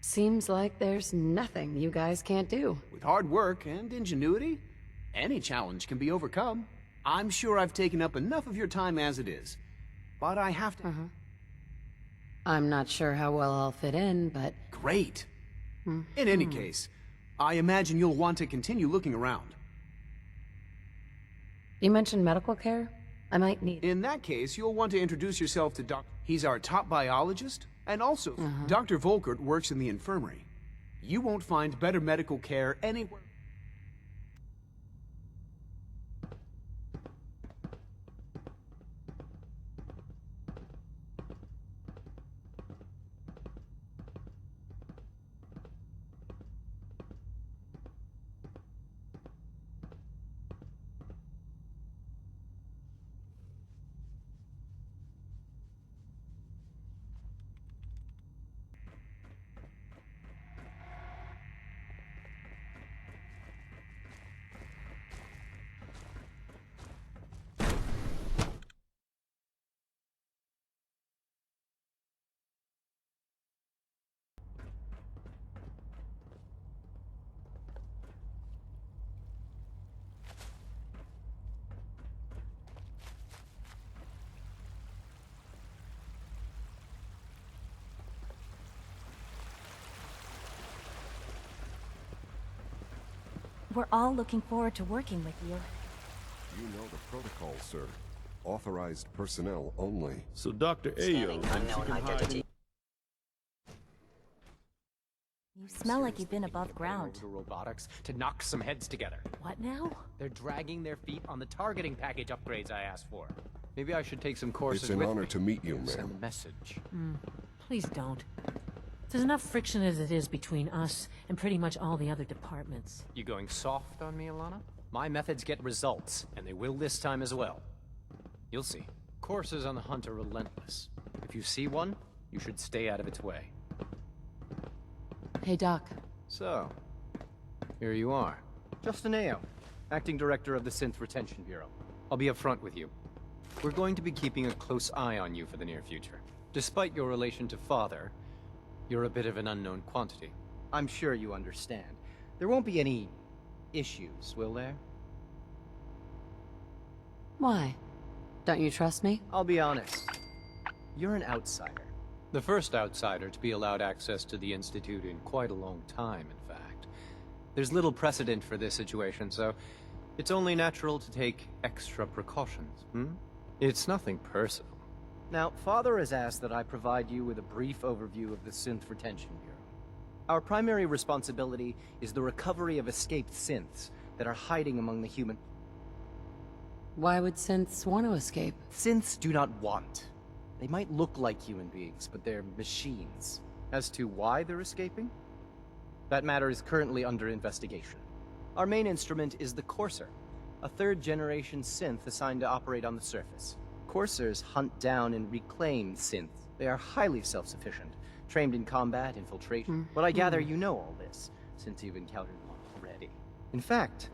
Speaker 7: Seems like there's nothing you guys can't do.
Speaker 2: With hard work and ingenuity, any challenge can be overcome. I'm sure I've taken up enough of your time as it is, but I have to...
Speaker 7: I'm not sure how well I'll fit in, but...
Speaker 2: Great! In any case, I imagine you'll want to continue looking around.
Speaker 7: You mentioned medical care? I might need...
Speaker 2: In that case, you'll want to introduce yourself to Doc... He's our top biologist, and also, Dr. Volkert works in the infirmary. You won't find better medical care anywhere.
Speaker 22: We're all looking forward to working with you.
Speaker 18: You know the protocol, sir. Authorized personnel only.
Speaker 5: So Dr. Ayo,
Speaker 22: You smell like you've been above ground.
Speaker 6: The robotics to knock some heads together.
Speaker 1: What now?
Speaker 6: They're dragging their feet on the targeting package upgrades I asked for. Maybe I should take some courses
Speaker 18: It's an
Speaker 6: with
Speaker 18: honor
Speaker 6: me.
Speaker 18: to meet you,
Speaker 6: Send
Speaker 18: ma'am.
Speaker 6: a message.
Speaker 1: Please don't. There's enough friction as it is between us and pretty much all the other departments.
Speaker 6: You going soft on me, Alana? My methods get results, and they will this time as well. You'll see. Courses on the hunt are relentless. If you see one, you should stay out of its way.
Speaker 7: Hey, Doc.
Speaker 6: So, here you are. Justin Ayo, Acting Director of the Synth Retention Bureau. I'll be upfront with you. We're going to be keeping a close eye on you for the near future. Despite your relation to Father, you're a bit of an unknown quantity. I'm sure you understand. There won't be any issues, will there?
Speaker 7: Why? Don't you trust me?
Speaker 6: I'll be honest. You're an outsider. The first outsider to be allowed access to the Institute in quite a long time, in fact. There's little precedent for this situation, so it's only natural to take extra precautions, It's nothing personal. Now, Father has asked that I provide you with a brief overview of the Synth Retention Bureau. Our primary responsibility is the recovery of escaped synths that are hiding among the human...
Speaker 7: Why would synths want to escape?
Speaker 6: Synths do not want. They might look like human beings, but they're machines. As to why they're escaping? That matter is currently under investigation. Our main instrument is the Courser, a third-generation synth assigned to operate on the surface. Coursers hunt down and reclaim synths. They are highly self-sufficient, trained in combat, infiltration. But I gather you know all this, since you've encountered one already. In fact,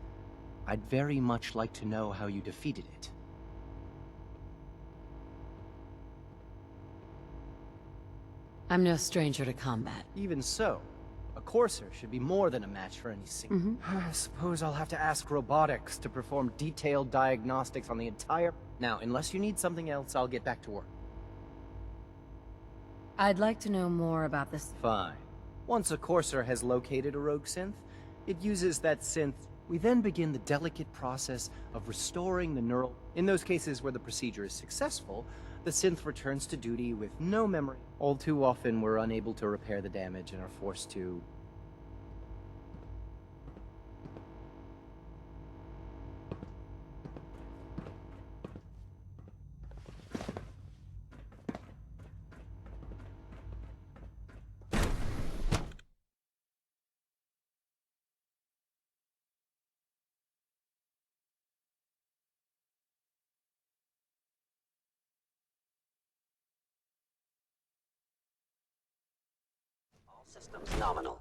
Speaker 6: I'd very much like to know how you defeated it.
Speaker 7: I'm no stranger to combat.
Speaker 6: Even so, a Courser should be more than a match for any single... I suppose I'll have to ask robotics to perform detailed diagnostics on the entire... Now, unless you need something else, I'll get back to work.
Speaker 7: I'd like to know more about this.
Speaker 6: Fine. Once a Courser has located a rogue synth, it uses that synth. We then begin the delicate process of restoring the neural... In those cases where the procedure is successful, the synth returns to duty with no memory. All too often, we're unable to repair the damage and are forced to...
Speaker 4: systems nominal.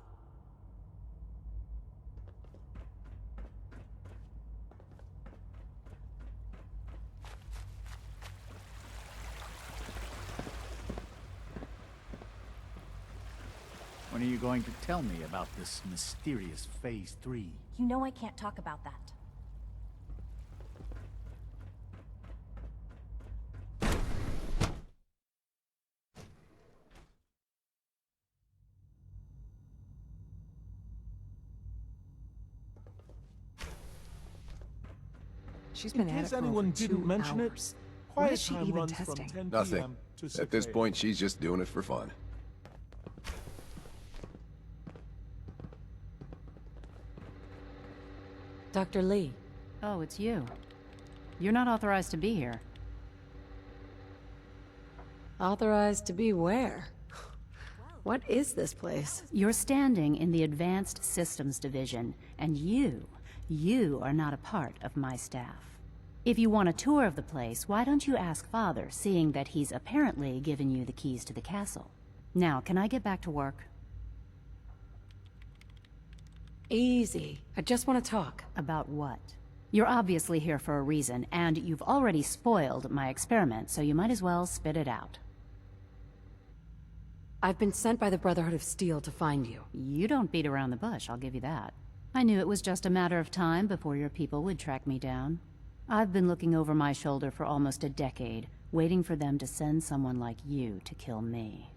Speaker 5: When are you going to tell me about this mysterious Phase 3?
Speaker 22: You know I can't talk about that.
Speaker 8: She's been at it for
Speaker 9: anyone
Speaker 8: over 2
Speaker 9: didn't mention
Speaker 8: hours.
Speaker 9: it,
Speaker 8: What
Speaker 9: quiet
Speaker 8: is she
Speaker 9: time
Speaker 8: even
Speaker 9: runs
Speaker 8: testing?
Speaker 9: from 10
Speaker 10: Nothing.
Speaker 9: PM to 6
Speaker 10: At this
Speaker 9: AM.
Speaker 10: point, she's just doing it for fun.
Speaker 7: Dr. Lee.
Speaker 25: Oh, it's you. You're not authorized to be here.
Speaker 7: Authorized to be where? What is this place?
Speaker 25: You're standing in the Advanced Systems Division, and you are not a part of my staff. If you want a tour of the place, why don't you ask Father, seeing that he's apparently given you the keys to the castle? Now, can I get back to work?
Speaker 7: Easy. I just want to talk.
Speaker 25: About what? You're obviously here for a reason, and you've already spoiled my experiment, so you might as well spit it out.
Speaker 7: I've been sent by the Brotherhood of Steel to find you.
Speaker 25: You don't beat around the bush, I'll give you that. I knew it was just a matter of time before your people would track me down. I've been looking over my shoulder for almost a decade, waiting for them to send someone like you to kill me.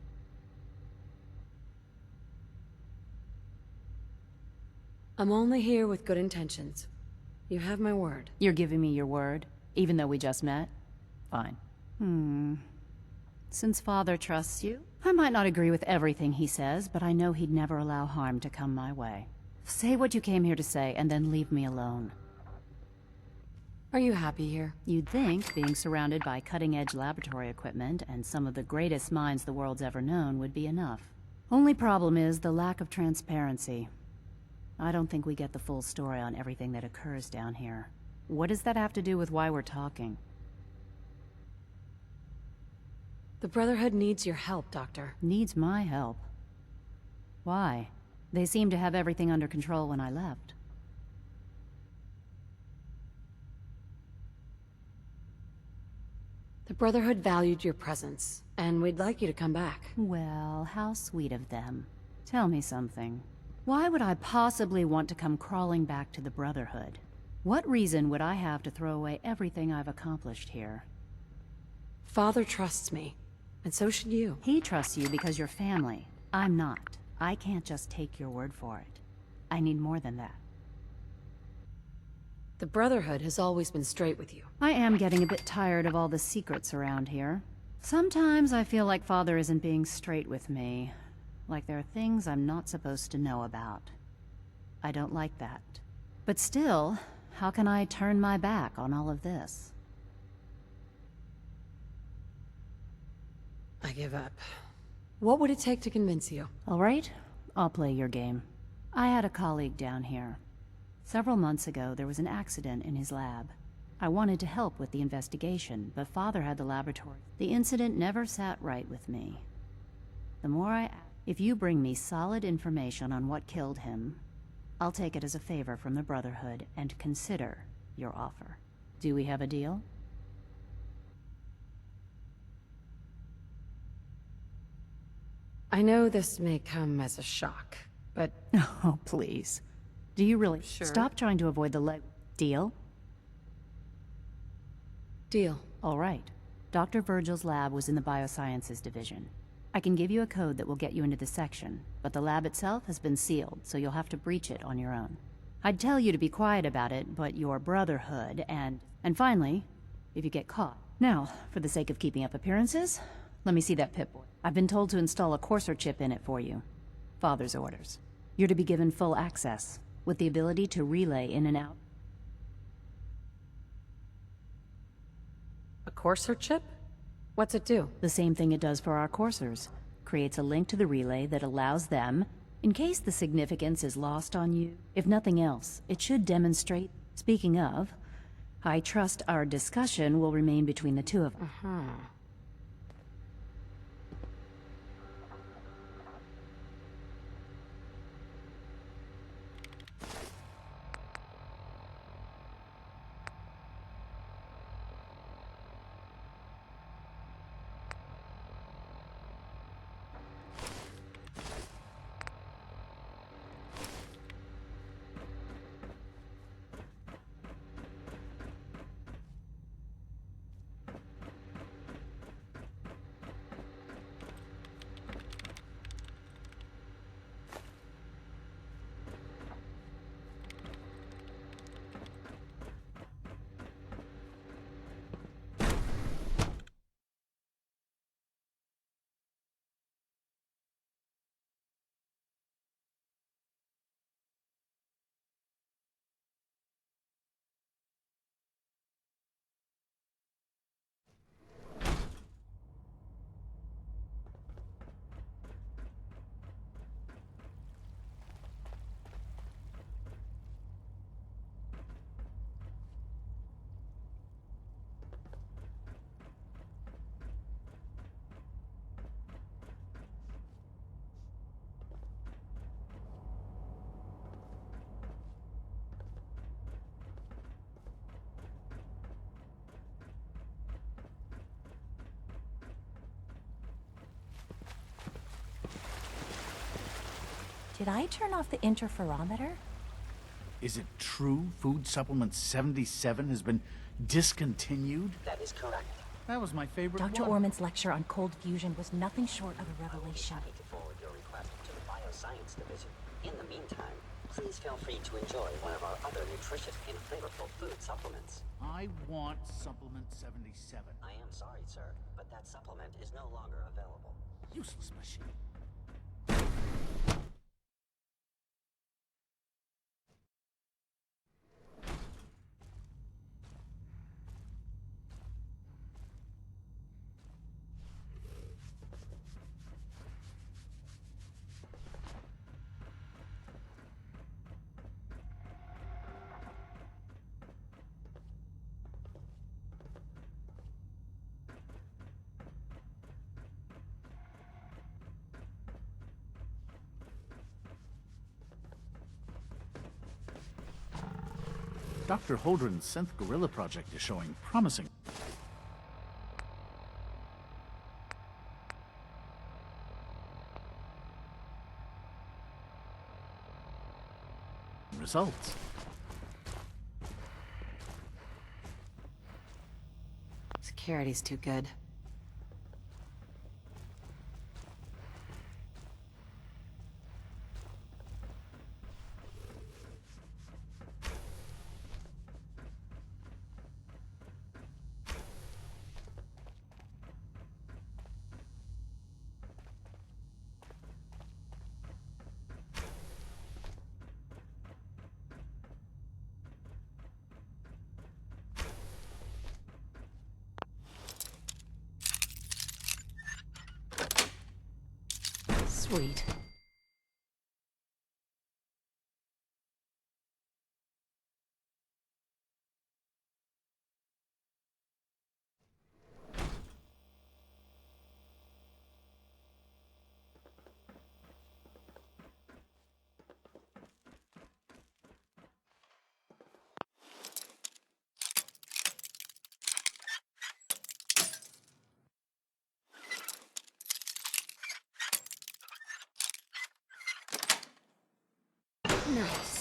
Speaker 7: I'm only here with good intentions. You have my word.
Speaker 25: You're giving me your word, even though we just met? Fine. Since Father trusts you, I might not agree with everything he says, but I know he'd never allow harm to come my way. Say what you came here to say, and then leave me alone.
Speaker 7: Are you happy here?
Speaker 25: You'd think being surrounded by cutting-edge laboratory equipment and some of the greatest minds the world's ever known would be enough. Only problem is the lack of transparency. I don't think we get the full story on everything that occurs down here. What does that have to do with why we're talking?
Speaker 7: The Brotherhood needs your help, Doctor.
Speaker 25: Needs my help? Why? They seemed to have everything under control when I left.
Speaker 7: The Brotherhood valued your presence, and we'd like you to come back.
Speaker 25: Well, how sweet of them. Tell me something. Why would I possibly want to come crawling back to the Brotherhood? What reason would I have to throw away everything I've accomplished here?
Speaker 7: Father trusts me, and so should you.
Speaker 25: He trusts you because you're family. I'm not. I can't just take your word for it. I need more than that.
Speaker 7: The Brotherhood has always been straight with you.
Speaker 25: I am getting a bit tired of all the secrets around here. Sometimes I feel like Father isn't being straight with me. Like there are things I'm not supposed to know about. I don't like that. But still, how can I turn my back on all of this?
Speaker 7: I give up. What would it take to convince you?
Speaker 25: All right, I'll play your game. I had a colleague down here. Several months ago, there was an accident in his lab. I wanted to help with the investigation, but Father had the laboratory. The incident never sat right with me. The more if you bring me solid information on what killed him, I'll take it as a favor from the Brotherhood and consider your offer. Do we have a deal?
Speaker 7: I know this may come as a shock, but...
Speaker 25: Oh, please. Do you really?
Speaker 7: Sure.
Speaker 25: Stop trying to avoid the deal?
Speaker 7: Deal.
Speaker 25: All right. Dr. Virgil's lab was in the Biosciences Division. I can give you a code that will get you into the section, but the lab itself has been sealed, so you'll have to breach it on your own. I'd tell you to be quiet about it, but your Brotherhood and finally, if you get caught. Now, for the sake of keeping up appearances, let me see that Pip-Boy. I've been told to install a Courser chip in it for you. Father's orders. You're to be given full access, with the ability to relay in and out.
Speaker 7: A Courser chip? What's it do?
Speaker 25: The same thing it does for our coursers. Creates a link to the relay that allows them, in case the significance is lost on you. If nothing else, it should demonstrate. Speaking of, I trust our discussion will remain between the two of us.
Speaker 22: Did I turn off the interferometer?
Speaker 5: Is it true Food Supplement 77 has been discontinued?
Speaker 4: That is correct.
Speaker 5: That was my favorite
Speaker 22: Dr.
Speaker 5: one.
Speaker 22: Orman's lecture on cold fusion was nothing short of a revelation.
Speaker 4: Happy to forward your request to the Bioscience Division. In the meantime, please feel free to enjoy one of our other nutritious and flavorful food supplements.
Speaker 5: I want Supplement 77.
Speaker 4: I am sorry, sir, but that supplement is no longer available.
Speaker 5: Useless machine. Dr. Holdren's Synth Gorilla project is showing promising results.
Speaker 7: Security's too good. Sweet. Nice.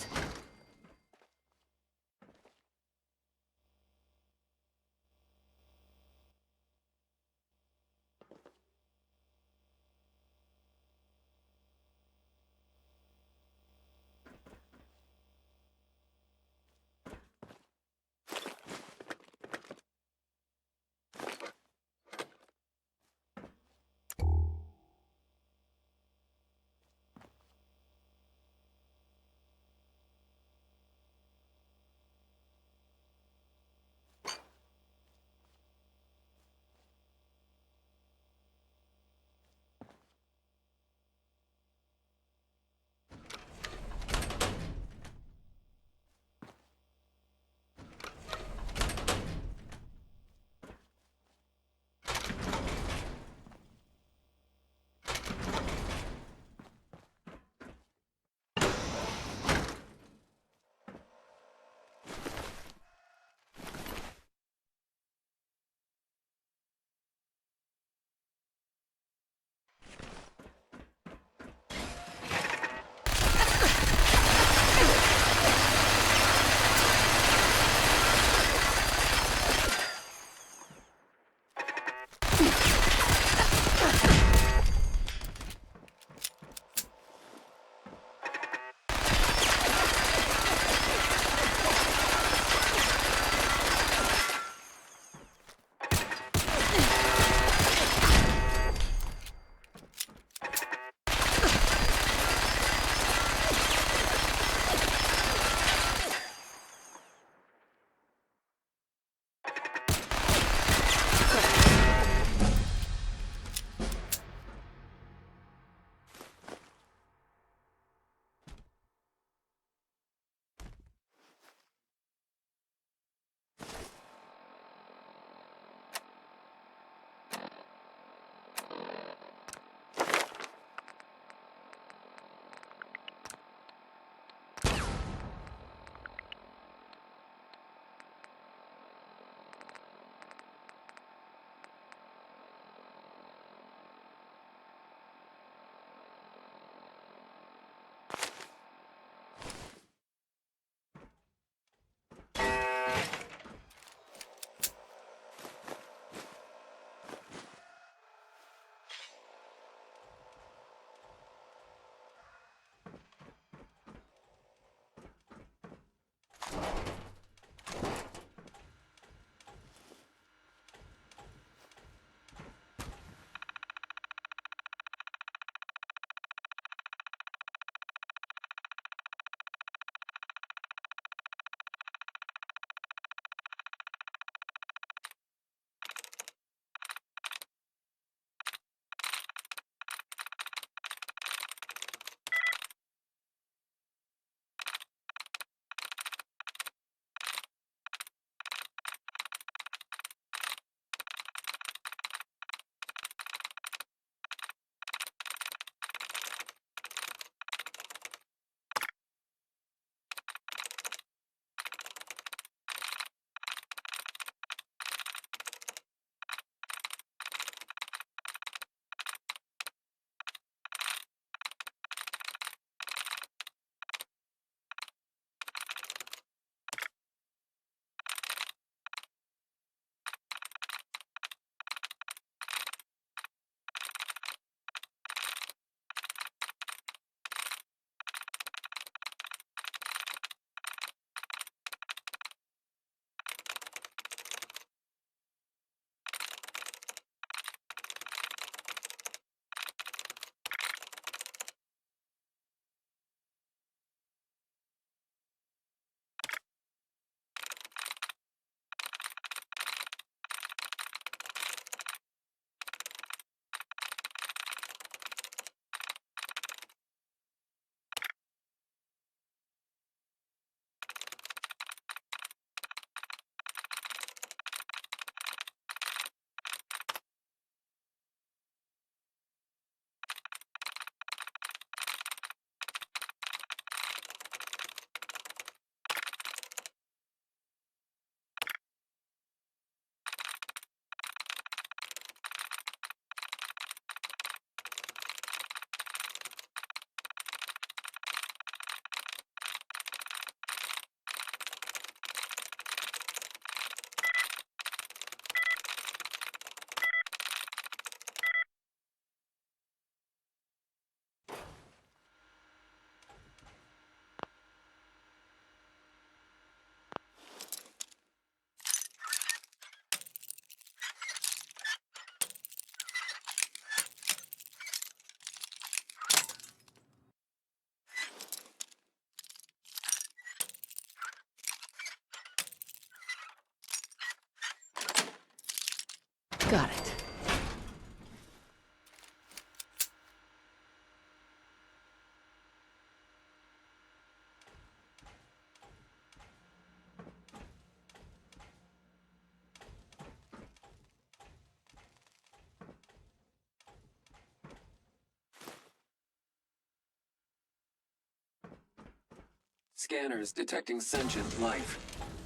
Speaker 3: Scanners detecting sentient life.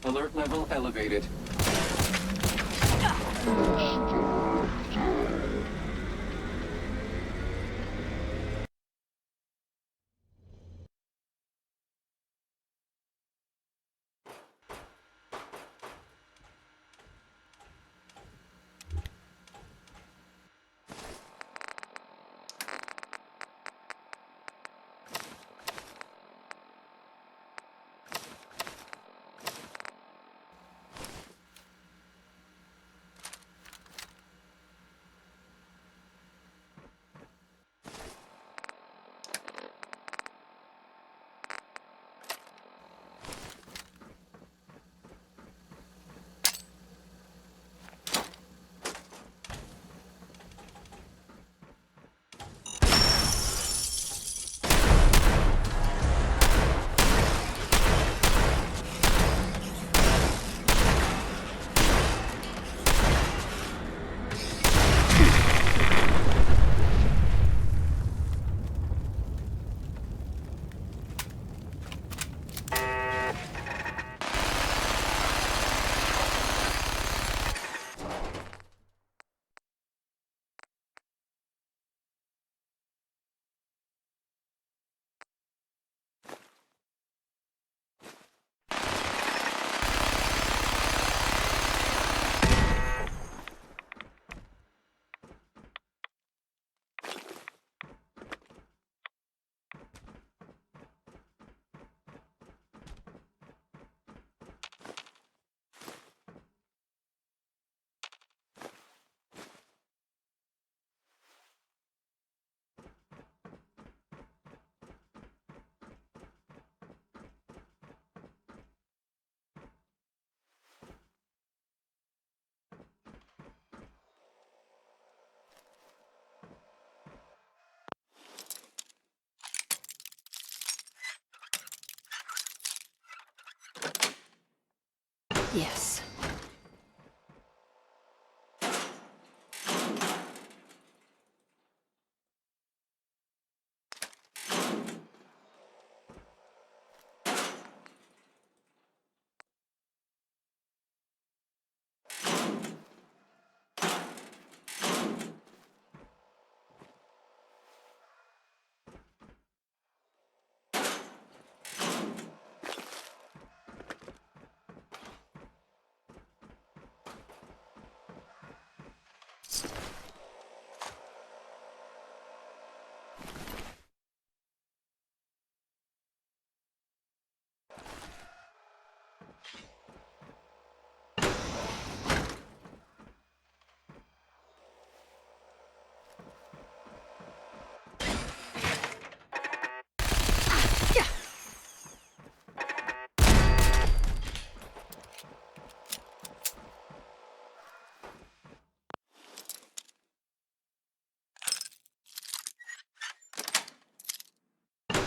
Speaker 3: Alert level elevated.
Speaker 7: Yes.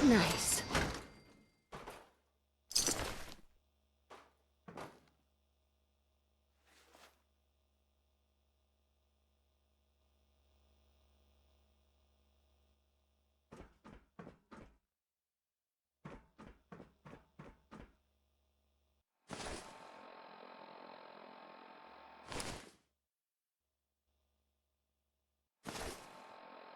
Speaker 7: Nice.